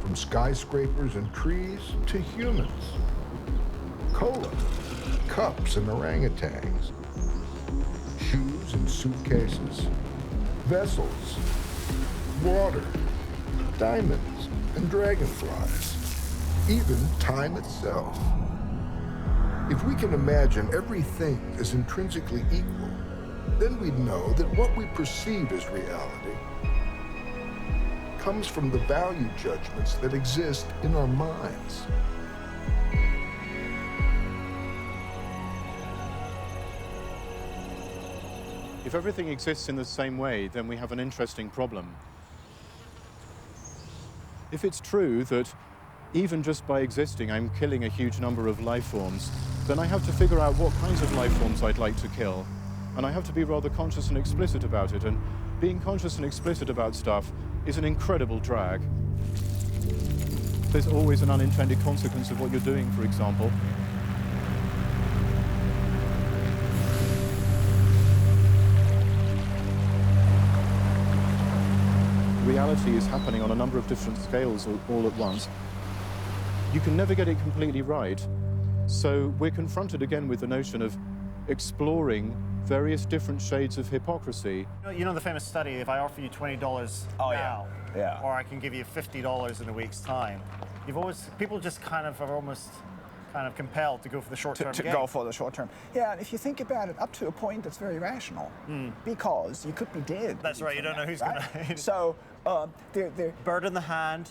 From skyscrapers and trees to humans. Cola, cups and orangutans. Shoes and suitcases. Vessels. Water. Diamonds and dragonflies. Even time itself. If we can imagine everything as intrinsically equal, then we'd know that what we perceive as reality comes from the value judgments that exist in our minds. If everything exists in the same way, then we have an interesting problem. If it's true that even just by existing, I'm killing a huge number of life forms, then I have to figure out what kinds of life forms I'd like to kill. And I have to be rather conscious and explicit about it. And being conscious and explicit about stuff is an incredible drag. There's always an unintended consequence of what you're doing, for example. Reality is happening on a number of different scales all at once. You can never get it completely right. So we're confronted again with the notion of exploring various different shades of hypocrisy. You know the famous study, if I offer you $20 now, or I can give you $50 in a week's time, people just kind of are almost kind of compelled to go for the short-term gain. Go for the short term. Yeah, and if you think about it, up to a point, it's very rational. Because you could be dead. That's right, you don't know who's going to... So, they're... Bird in the hand,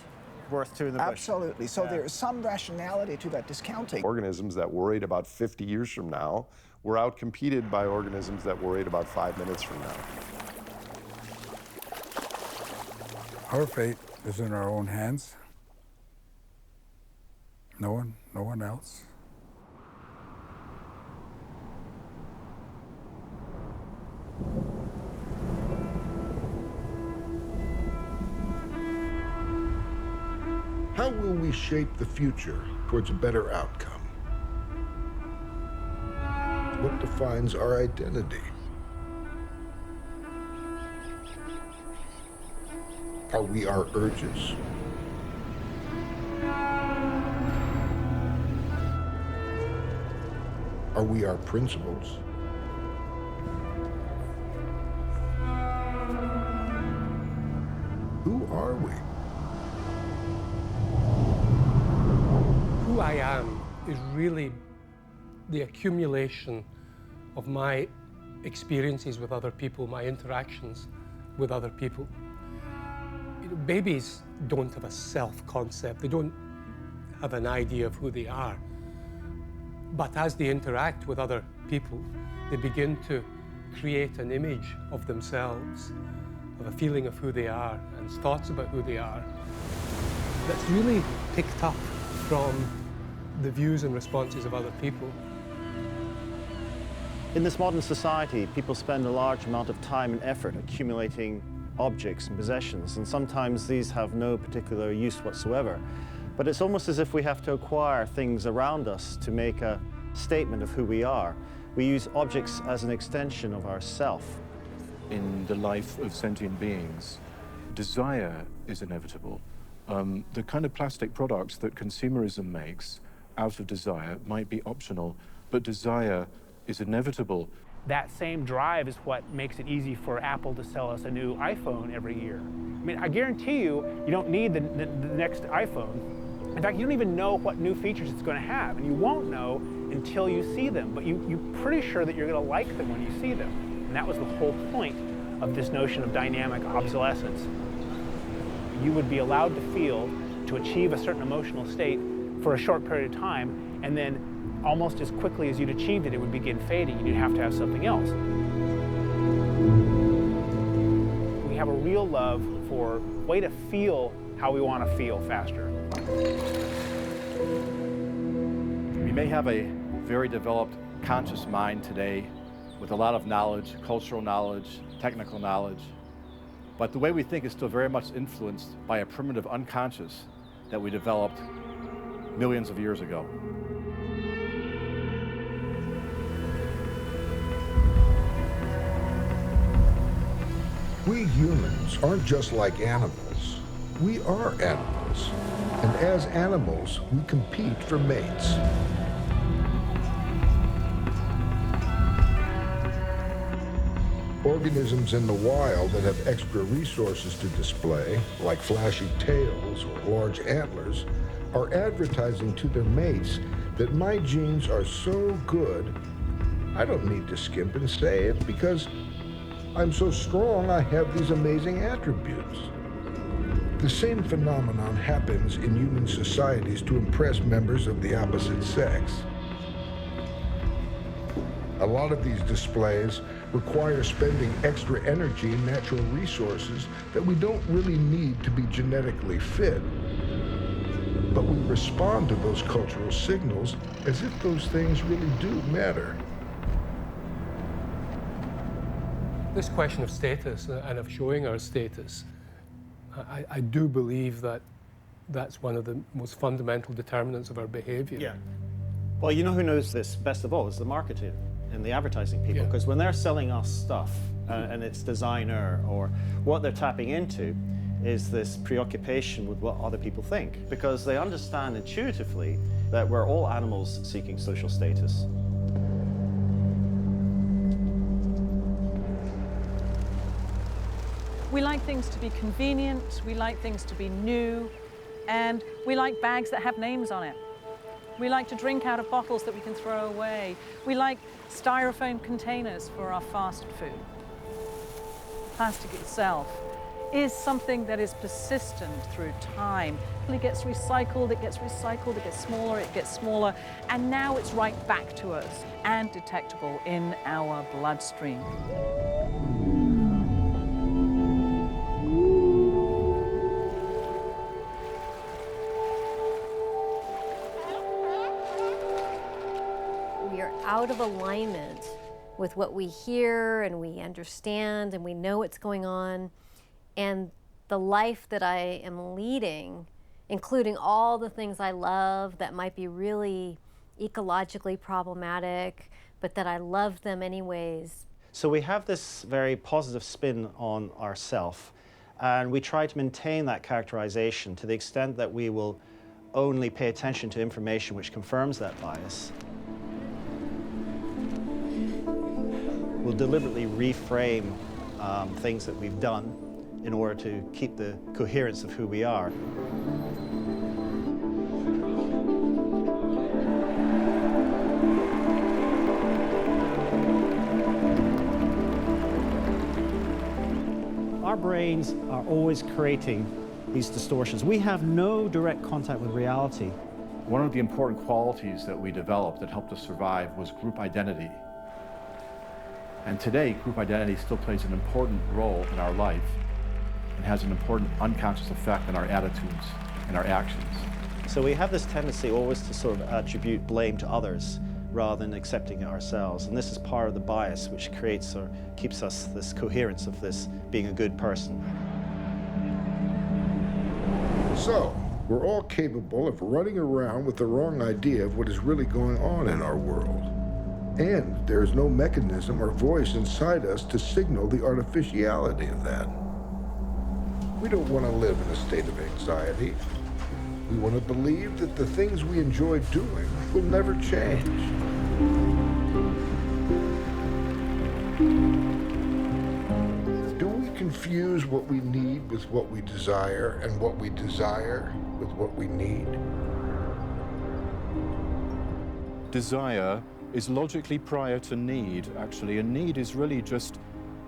worth two in the bush. Absolutely. So there is some rationality to that discounting. Organisms that worried about 50 years from now were outcompeted by organisms that worried about 5 minutes from now. Our fate is in our own hands. No one else. How will we shape the future towards a better outcome? What defines our identity? Are we our urges? Are we our principles? Who are we? Who I am is really the accumulation of my experiences with other people, my interactions with other people. You know, babies don't have a self-concept. They don't have an idea of who they are. But as they interact with other people, they begin to create an image of themselves, of a feeling of who they are, and thoughts about who they are. That's really picked up from the views and responses of other people. In this modern society, people spend a large amount of time and effort accumulating objects and possessions, and sometimes these have no particular use whatsoever. But it's almost as if we have to acquire things around us to make a statement of who we are. We use objects as an extension of ourself. In the life of sentient beings, desire is inevitable. The kind of plastic products that consumerism makes out of desire might be optional, but desire is inevitable. That same drive is what makes it easy for Apple to sell us a new iPhone every year. I mean, I guarantee you, you don't need the next iPhone. In fact, you don't even know what new features it's going to have, and you won't know until you see them, but you're pretty sure that you're going to like them when you see them. And that was the whole point of this notion of dynamic obsolescence. You would be allowed to feel, to achieve a certain emotional state for a short period of time, and then almost as quickly as you'd achieved it, it would begin fading and you'd have to have something else. We have a real love for a way to feel how we want to feel faster. We may have a very developed conscious mind today with a lot of knowledge, cultural knowledge, technical knowledge, but the way we think is still very much influenced by a primitive unconscious that we developed millions of years ago. We humans aren't just like animals. We are animals. And as animals, we compete for mates. Organisms in the wild that have extra resources to display, like flashy tails or large antlers, are advertising to their mates that my genes are so good, I don't need to skimp and save because I'm so strong I have these amazing attributes. The same phenomenon happens in human societies to impress members of the opposite sex. A lot of these displays require spending extra energy and natural resources that we don't really need to be genetically fit. But we respond to those cultural signals as if those things really do matter. This question of status and of showing our status, I do believe that that's one of the most fundamental determinants of our behavior. Yeah. Well, you know who knows this best of all is the marketing and the advertising people, because when they're selling us stuff and it's designer, or what they're tapping into is this preoccupation with what other people think, because they understand intuitively that we're all animals seeking social status. We like things to be convenient, we like things to be new, and we like bags that have names on it. We like to drink out of bottles that we can throw away. We like styrofoam containers for our fast food. Plastic itself is something that is persistent through time. It gets recycled, it gets recycled, it gets smaller, and now it's right back to us and detectable in our bloodstream. Out of alignment with what we hear and we understand and we know what's going on, and the life that I am leading, including all the things I love that might be really ecologically problematic, but that I love them anyways. So we have this very positive spin on ourself, and we try to maintain that characterization to the extent that we will only pay attention to information which confirms that bias. We'll deliberately reframe things that we've done in order to keep the coherence of who we are. Our brains are always creating these distortions. We have no direct contact with reality. One of the important qualities that we developed that helped us survive was group identity. And today, group identity still plays an important role in our life and has an important unconscious effect on our attitudes and our actions. So we have this tendency always to sort of attribute blame to others rather than accepting it ourselves. And this is part of the bias which creates or keeps us this coherence of this being a good person. So, we're all capable of running around with the wrong idea of what is really going on in our world. And there is no mechanism or voice inside us to signal the artificiality of that. We don't want to live in a state of anxiety. We want to believe that the things we enjoy doing will never change. Do we confuse what we need with what we desire, and what we desire with what we need? Desire is logically prior to need, actually, and need is really just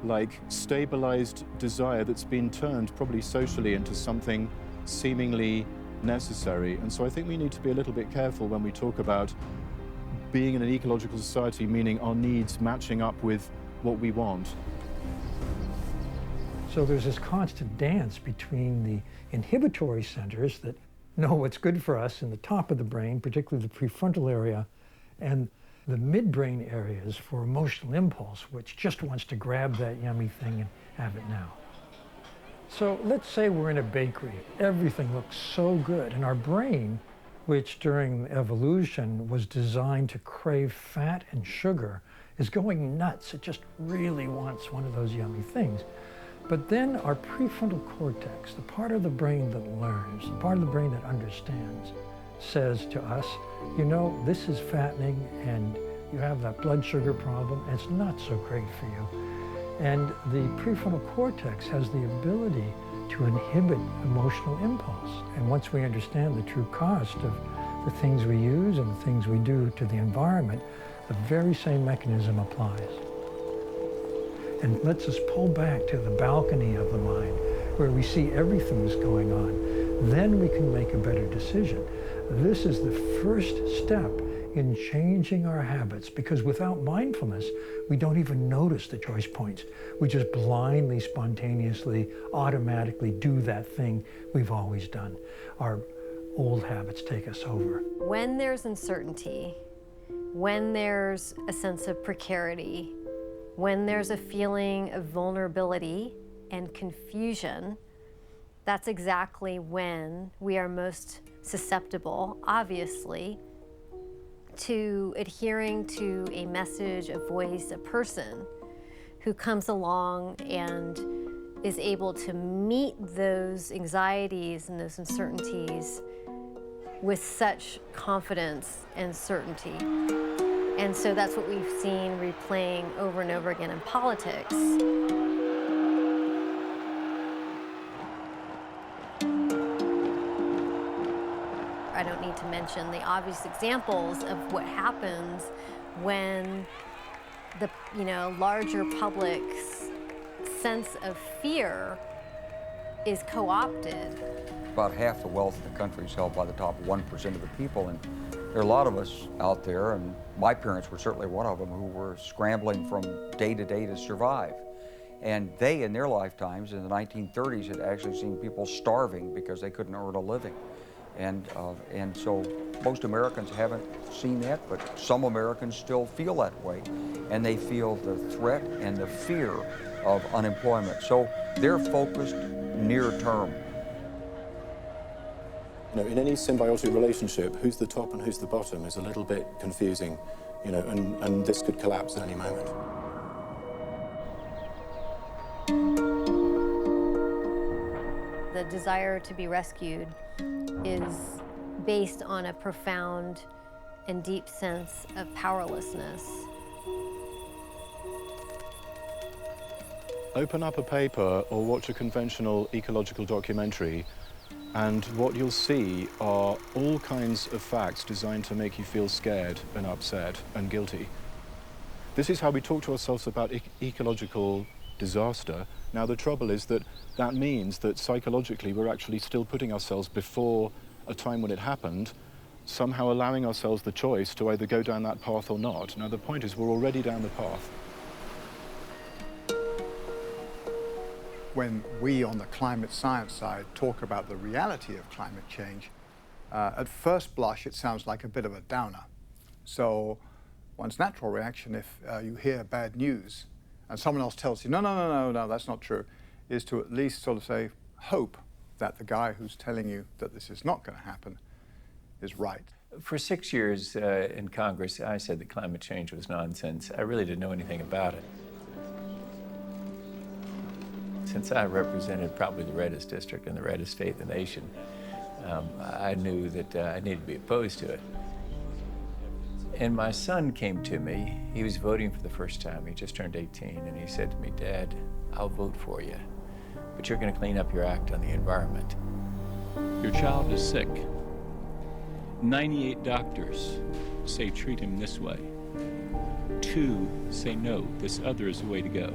like stabilized desire that's been turned probably socially into something seemingly necessary. And so I think we need to be a little bit careful when we talk about being in an ecological society, meaning our needs matching up with what we want. So there's this constant dance between the inhibitory centers that know what's good for us in the top of the brain, particularly the prefrontal area, and the midbrain areas for emotional impulse, which just wants to grab that yummy thing and have it now. So let's say we're in a bakery. Everything looks so good, and our brain, which during evolution was designed to crave fat and sugar, is going nuts. It just really wants one of those yummy things. But then our prefrontal cortex, the part of the brain that learns, the part of the brain that understands, says to us, you know, this is fattening and you have that blood sugar problem, and it's not so great for you. And the prefrontal cortex has the ability to inhibit emotional impulse. And once we understand the true cost of the things we use and the things we do to the environment, the very same mechanism applies. And lets us pull back to the balcony of the mind where we see everything that's going on. Then we can make a better decision. This is the first step in changing our habits, because without mindfulness, we don't even notice the choice points. We just blindly, spontaneously, automatically do that thing we've always done. Our old habits take us over. When there's uncertainty, when there's a sense of precarity, when there's a feeling of vulnerability and confusion, that's exactly when we are most susceptible, obviously, to adhering to a message, a voice, a person who comes along and is able to meet those anxieties and those uncertainties with such confidence and certainty. And so that's what we've seen replaying over and over again in politics. I don't need to mention the obvious examples of what happens when the larger public's sense of fear is co-opted. About half the wealth of the country is held by the top 1% of the people, and there are a lot of us out there, and my parents were certainly one of them, who were scrambling from day to day to survive. And they, in their lifetimes, in the 1930s, had actually seen people starving because they couldn't earn a living. And so most Americans haven't seen that, but some Americans still feel that way. And they feel the threat and the fear of unemployment. So they're focused near term. In any symbiotic relationship, who's the top and who's the bottom is a little bit confusing, and this could collapse at any moment. The desire to be rescued is based on a profound and deep sense of powerlessness. Open up a paper or watch a conventional ecological documentary, and what you'll see are all kinds of facts designed to make you feel scared and upset and guilty. This is how we talk to ourselves about ecological disaster. Now, the trouble is that means that psychologically we're actually still putting ourselves before a time when it happened, somehow allowing ourselves the choice to either go down that path or not. Now, the point is we're already down the path. When we on the climate science side talk about the reality of climate change, at first blush it sounds like a bit of a downer. So one's natural reaction if you hear bad news and someone else tells you, no, that's not true, is to at least sort of say, hope that the guy who's telling you that this is not going to happen is right. For 6 years in Congress, I said that climate change was nonsense. I really didn't know anything about it. Since I represented probably the reddest district and the reddest state in the nation, I knew that I needed to be opposed to it. And my son came to me. He was voting for the first time. He just turned 18, and he said to me, "Dad, I'll vote for you, but you're going to clean up your act on the environment." Your child is sick. 98 doctors say treat him this way. 2 say no, this other is the way to go.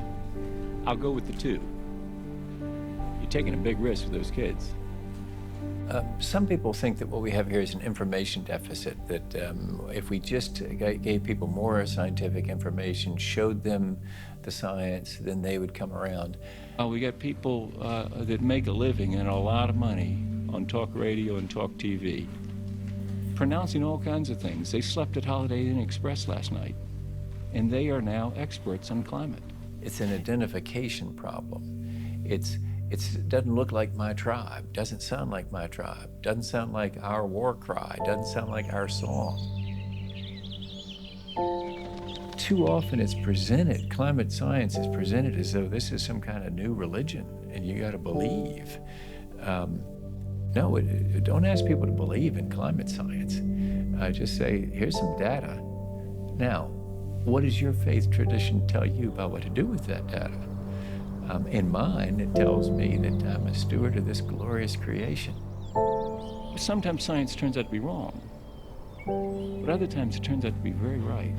I'll go with the 2. You're taking a big risk with those kids. Some people think that what we have here is an information deficit, that if we just gave people more scientific information, showed them the science, then they would come around. We got people that make a living and a lot of money on talk radio and talk TV, pronouncing all kinds of things. They slept at Holiday Inn Express last night, and they are now experts on climate. It's an identification problem. It doesn't look like my tribe, doesn't sound like my tribe, doesn't sound like our war cry, doesn't sound like our song. Too often it's presented, climate science is presented as though this is some kind of new religion and you got to believe. No, don't ask people to believe in climate science. Just say, here's some data. Now, what does your faith tradition tell you about what to do with that data? In mine, it tells me that I'm a steward of this glorious creation. Sometimes science turns out to be wrong, but other times it turns out to be very right.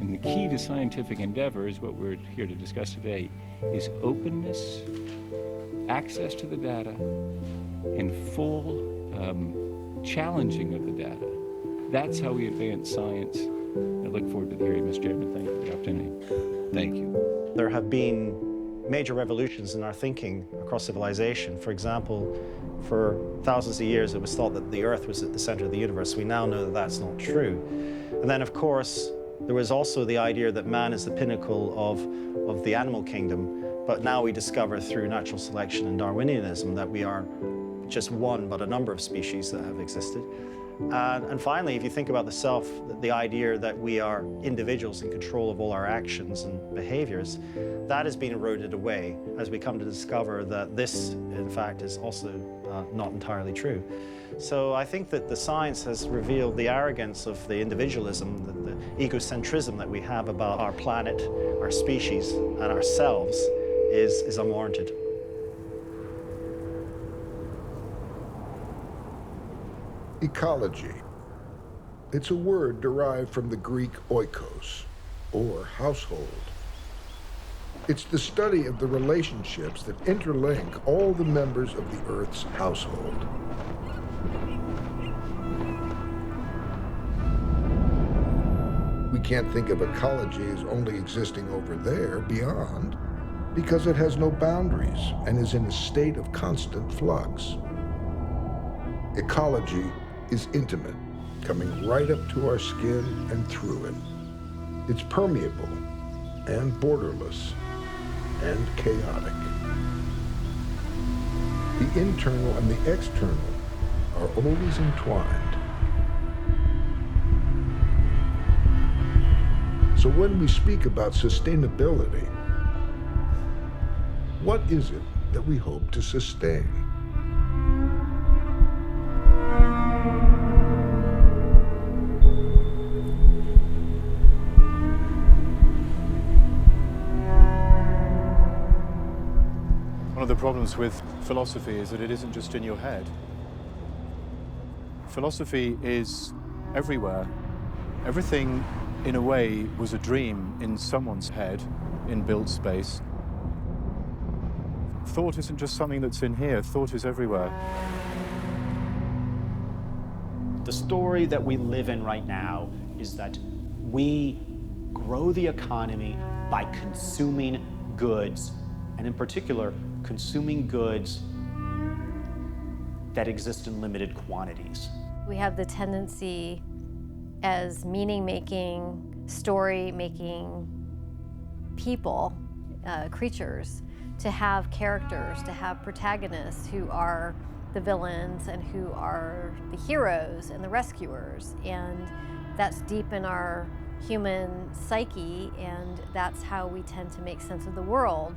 And the key to scientific endeavor is what we're here to discuss today, is openness, access to the data, and full challenging of the data. That's how we advance science. I look forward to the hearing, Mr. Chairman. Thank you for the opportunity. Thank you. There have been major revolutions in our thinking across civilization. For example, for thousands of years it was thought that the Earth was at the center of the universe. We now know that that's not true. And then, of course, there was also the idea that man is the pinnacle of the animal kingdom, but now we discover through natural selection and Darwinianism that we are just one, but a number of species that have existed. And finally, if you think about the self, the idea that we are individuals in control of all our actions and behaviors, that has been eroded away as we come to discover that this, in fact, is also not entirely true. So I think that the science has revealed the arrogance of the individualism, the egocentrism that we have about our planet, our species, and ourselves is unwarranted. Ecology. It's a word derived from the Greek oikos, or household. It's the study of the relationships that interlink all the members of the Earth's household. We can't think of ecology as only existing over there, beyond, because it has no boundaries and is in a state of constant flux. Ecology is intimate, coming right up to our skin and through it. It's permeable and borderless and chaotic. The internal and the external are always entwined. So when we speak about sustainability, what is it that we hope to sustain? One of the problems with philosophy is that it isn't just in your head. Philosophy is everywhere. Everything, in a way, was a dream in someone's head in built space. Thought isn't just something that's in here, thought is everywhere. The story that we live in right now is that we grow the economy by consuming goods, and in particular, consuming goods that exist in limited quantities. We have the tendency as meaning-making, story-making people, creatures, to have characters, to have protagonists who are the villains and who are the heroes and the rescuers. And that's deep in our human psyche, and that's how we tend to make sense of the world.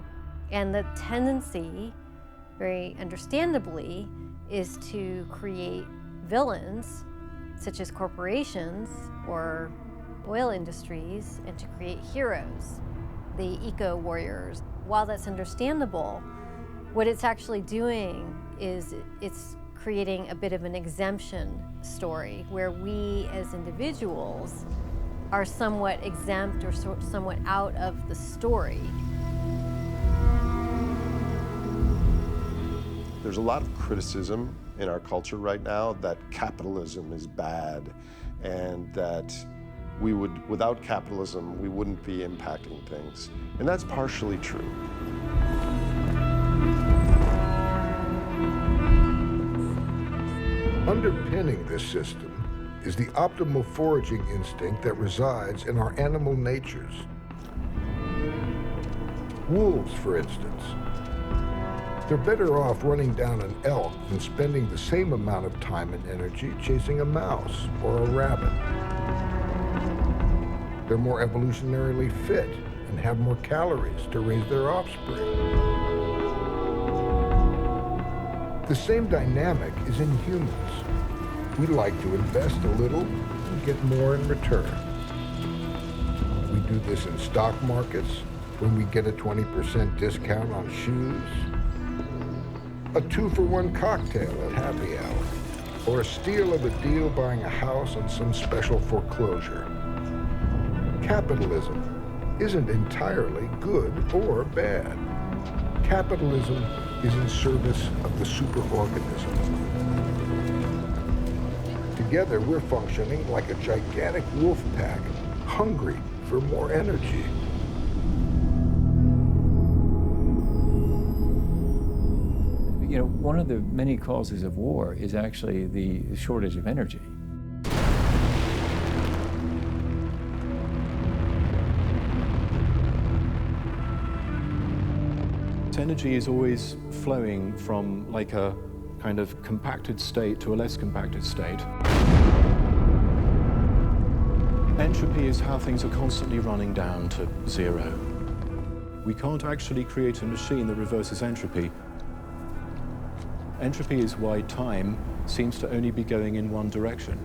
And the tendency, very understandably, is to create villains, such as corporations or oil industries, and to create heroes, the eco-warriors. While that's understandable, what it's actually doing is it's creating a bit of an exemption story where we as individuals are somewhat exempt or somewhat out of the story. There's a lot of criticism in our culture right now that capitalism is bad and that without capitalism, we wouldn't be impacting things. And that's partially true. Underpinning this system is the optimal foraging instinct that resides in our animal natures. Wolves, for instance, they're better off running down an elk than spending the same amount of time and energy chasing a mouse or a rabbit. They're more evolutionarily fit and have more calories to raise their offspring. The same dynamic is in humans. We like to invest a little and get more in return. We do this in stock markets when we get a 20% discount on shoes, a 2-for-1 cocktail at happy hour, or a steal of a deal buying a house on some special foreclosure. Capitalism isn't entirely good or bad. Capitalism is in service of the superorganism. Together, we're functioning like a gigantic wolf pack, hungry for more energy. You know, one of the many causes of war is actually the shortage of energy. Energy is always flowing from like a kind of compacted state to a less compacted state. Entropy is how things are constantly running down to zero. We can't actually create a machine that reverses entropy. Entropy is why time seems to only be going in one direction.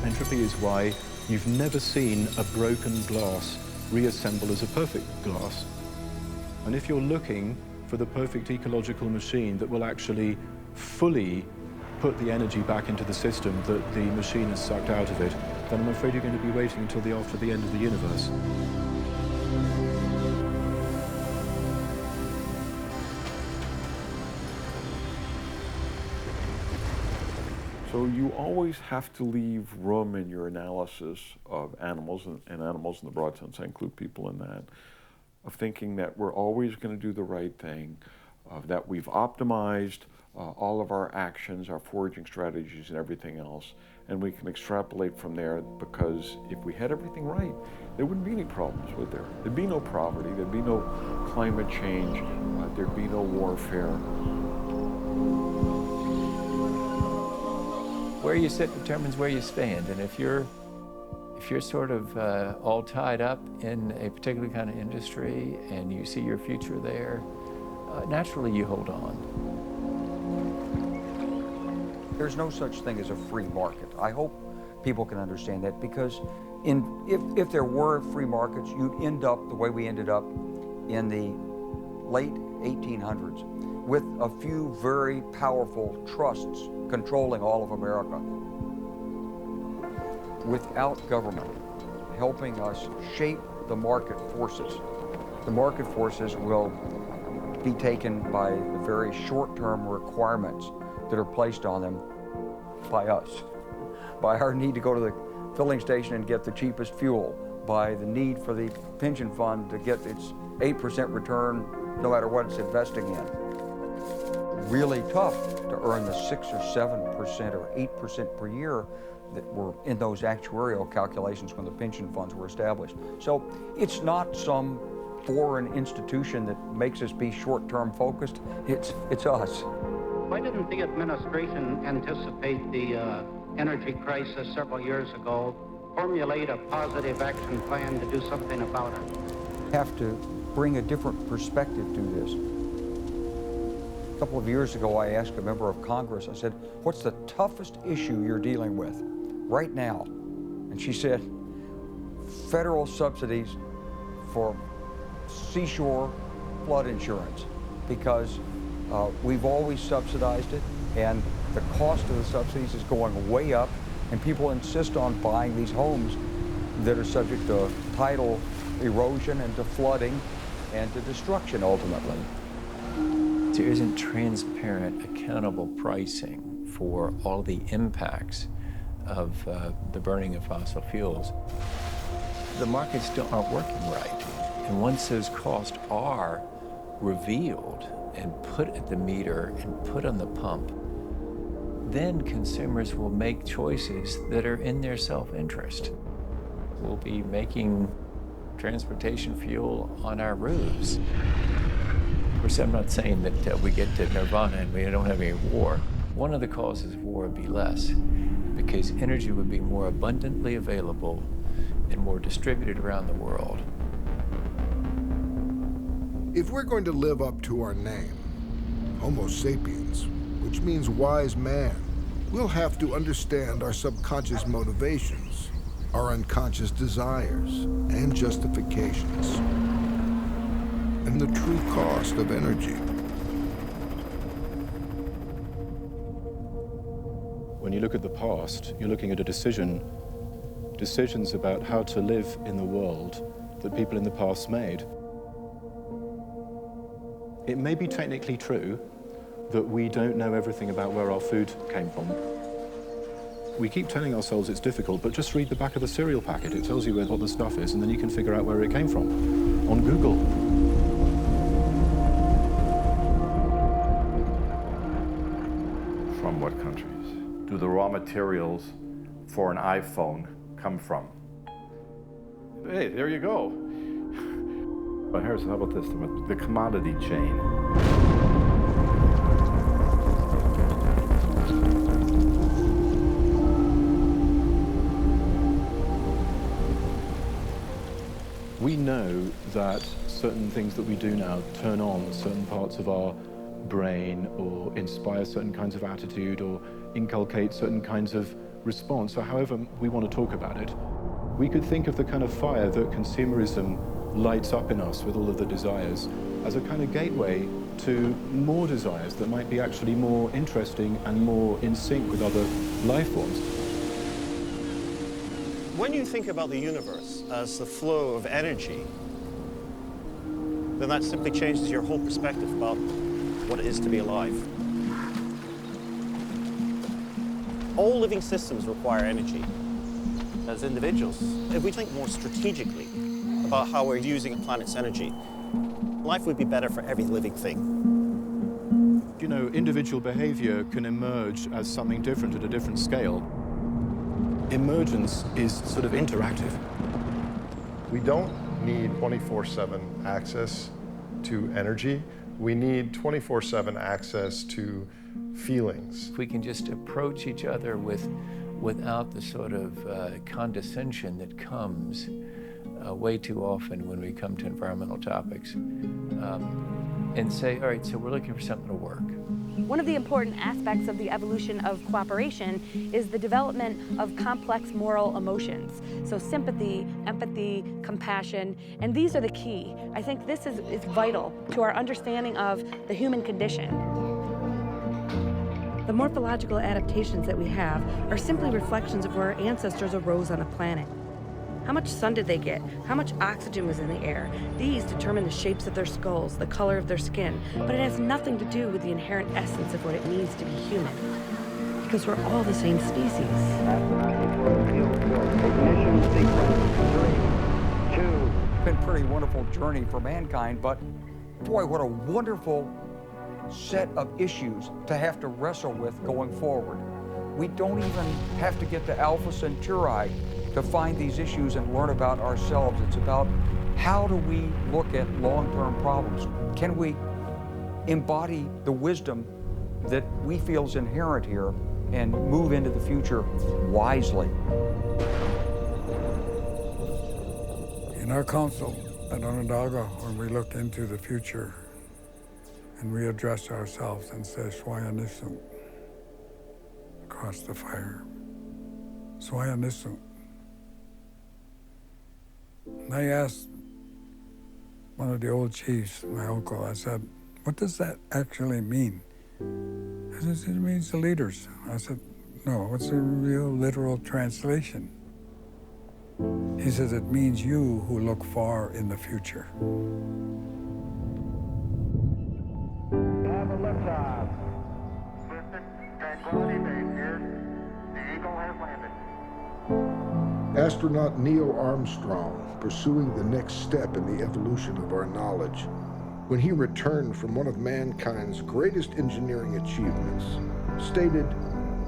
Entropy is why you've never seen a broken glass reassemble as a perfect glass. And if you're looking for the perfect ecological machine that will actually fully put the energy back into the system that the machine has sucked out of it, then I'm afraid you're going to be waiting until after the end of the universe. So you always have to leave room in your analysis of animals, and animals in the broad sense, I include people in that, of thinking that we're always going to do the right thing, that we've optimized all of our actions, our foraging strategies and everything else, and we can extrapolate from there, because if we had everything right, there wouldn't be any problems, would there? There'd be no poverty, there'd be no climate change, there'd be no warfare. Where you sit determines where you stand, and if you're sort of all tied up in a particular kind of industry and you see your future there, naturally you hold on. There's no such thing as a free market. I hope people can understand that, because if there were free markets, you'd end up the way we ended up in the late 1800s, with a few very powerful trusts controlling all of America, without government helping us shape the market forces. The market forces will be taken by the very short-term requirements that are placed on them by us, by our need to go to the filling station and get the cheapest fuel, by the need for the pension fund to get its 8% return no matter what it's investing in. Really tough to earn the 6 or 7% or 8% per year that were in those actuarial calculations when the pension funds were established. So it's not some foreign institution that makes us be short-term focused, it's us. Why didn't the administration anticipate the energy crisis several years ago, formulate a positive action plan to do something about it? Have to bring a different perspective to this. A couple of years ago, I asked a member of Congress, I said, what's the toughest issue you're dealing with right now? And she said, federal subsidies for seashore flood insurance, because we've always subsidized it, and the cost of the subsidies is going way up, and people insist on buying these homes that are subject to tidal erosion and to flooding and to destruction ultimately. There isn't transparent, accountable pricing for all the impacts of the burning of fossil fuels. The markets aren't working right. And once those costs are revealed and put at the meter and put on the pump, then consumers will make choices that are in their self-interest. We'll be making transportation fuel on our roofs. Of course, I'm not saying that we get to nirvana and we don't have any war. One of the causes of war would be less, because energy would be more abundantly available and more distributed around the world. If we're going to live up to our name, Homo sapiens, which means wise man, we'll have to understand our subconscious motivations, our unconscious desires and justifications, and the true cost of energy. When you look at the past, you're looking at decisions about how to live in the world that people in the past made. It may be technically true that we don't know everything about where our food came from. We keep telling ourselves it's difficult, but just read the back of the cereal packet. It tells you what the stuff is, and then you can figure out where it came from on Google. From what countries do the raw materials for an iPhone come from? Hey, there you go. But here's, how about this, the commodity chain. We know that certain things that we do now turn on certain parts of our brain or inspire certain kinds of attitude or inculcate certain kinds of response, or however we want to talk about it. We could think of the kind of fire that consumerism lights up in us with all of the desires as a kind of gateway to more desires that might be actually more interesting and more in sync with other life forms. When you think about the universe as the flow of energy, then that simply changes your whole perspective about what it is to be alive. All living systems require energy. As individuals, if we think more strategically about how we're using the planet's energy, life would be better for every living thing. You know, individual behavior can emerge as something different at a different scale. Emergence is sort of interactive. We don't need 24/7 access to energy. We need 24/7 access to feelings. If we can just approach each other without the sort of condescension that comes way too often when we come to environmental topics, and say, all right, so we're looking for something to work. One of the important aspects of the evolution of cooperation is the development of complex moral emotions. So sympathy, empathy, compassion, and these are the key. I think this is vital to our understanding of the human condition. The morphological adaptations that we have are simply reflections of where our ancestors arose on a planet. How much sun did they get? How much oxygen was in the air? These determine the shapes of their skulls, the color of their skin, but it has nothing to do with the inherent essence of what it means to be human. Because we're all the same species. Ignition sequence 3, 2. It's been a pretty wonderful journey for mankind, but boy, what a wonderful set of issues to have to wrestle with going forward. We don't even have to get to Alpha Centauri to find these issues and learn about ourselves. It's about how do we look at long-term problems? Can we embody the wisdom that we feel is inherent here and move into the future wisely? In our council at Onondaga, when we look into the future and we address ourselves and say, Swaya Nisum, across the fire. Swaya Nisum. And I asked one of the old chiefs, my uncle, I said, what does that actually mean? He said, it means the leaders. I said, no, what's the real literal translation? He says, it means you who look far in the future. Have Good job. Houston, Tranquility Base here. The Eagle has landed. Astronaut Neil Armstrong, pursuing the next step in the evolution of our knowledge, when he returned from one of mankind's greatest engineering achievements, stated,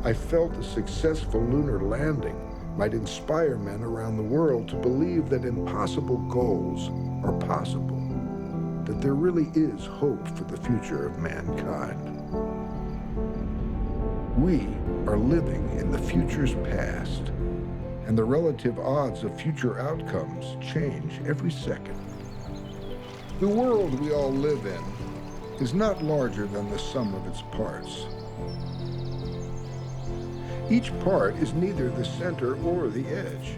"I felt a successful lunar landing might inspire men around the world to believe that impossible goals are possible, that there really is hope for the future of mankind." We are living in the future's past, and the relative odds of future outcomes change every second. The world we all live in is not larger than the sum of its parts. Each part is neither the center or the edge.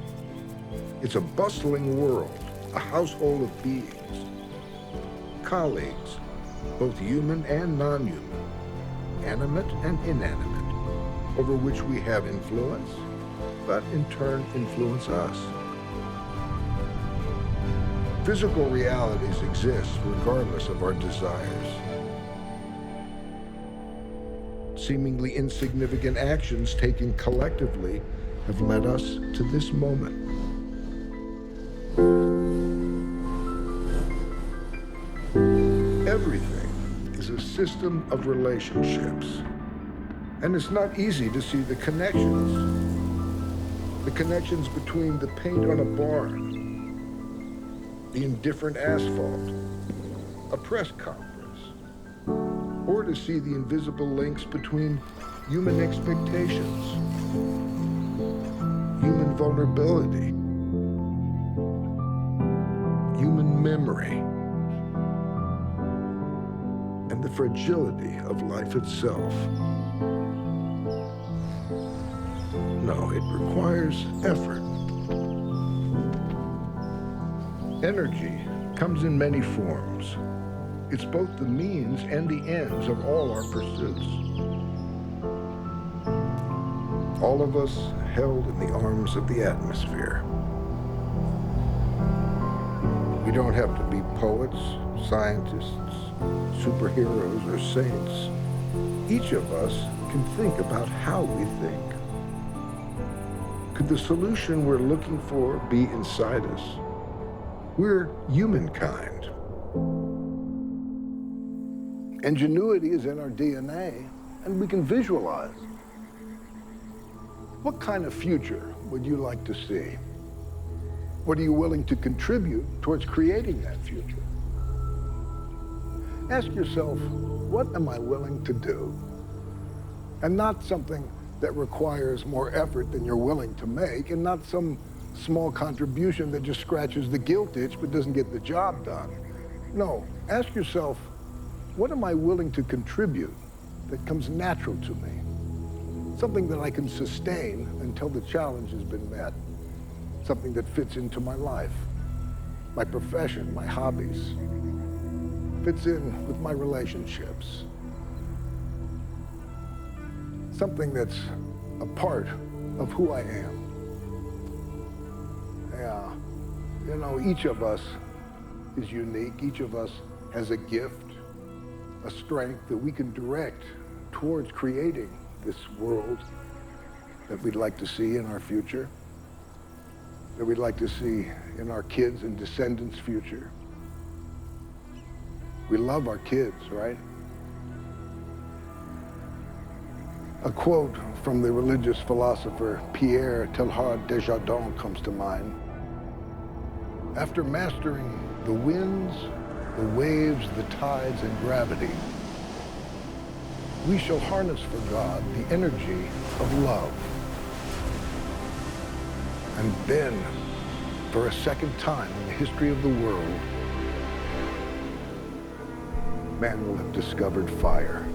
It's a bustling world, a household of beings, colleagues, both human and non-human, animate and inanimate, over which we have influence, but in turn influence us. Physical realities exist regardless of our desires. Seemingly insignificant actions taken collectively have led us to this moment. Everything is a system of relationships, and it's not easy to see the connections. The connections between the paint on a barn, the indifferent asphalt, a press conference, or to see the invisible links between human expectations, human vulnerability, human memory, and the fragility of life itself. No, it requires effort. Energy comes in many forms. It's both the means and the ends of all our pursuits. All of us held in the arms of the atmosphere. We don't have to be poets, scientists, superheroes, or saints. Each of us can think about how we think. Could the solution we're looking for be inside us? We're humankind. Ingenuity is in our DNA, and we can visualize. What kind of future would you like to see? What are you willing to contribute towards creating that future? Ask yourself, what am I willing to do? And not something that requires more effort than you're willing to make, and not some small contribution that just scratches the guilt itch but doesn't get the job done. No, ask yourself, what am I willing to contribute that comes natural to me? Something that I can sustain until the challenge has been met. Something that fits into my life, my profession, my hobbies, fits in with my relationships. Something that's a part of who I am. Yeah, you know, each of us is unique. Each of us has a gift, a strength that we can direct towards creating this world that we'd like to see in our future, that we'd like to see in our kids' and descendants' future. We love our kids, right? A quote from the religious philosopher Pierre Teilhard de Chardin comes to mind. After mastering the winds, the waves, the tides, and gravity, we shall harness for God the energy of love. And then, for a second time in the history of the world, man will have discovered fire.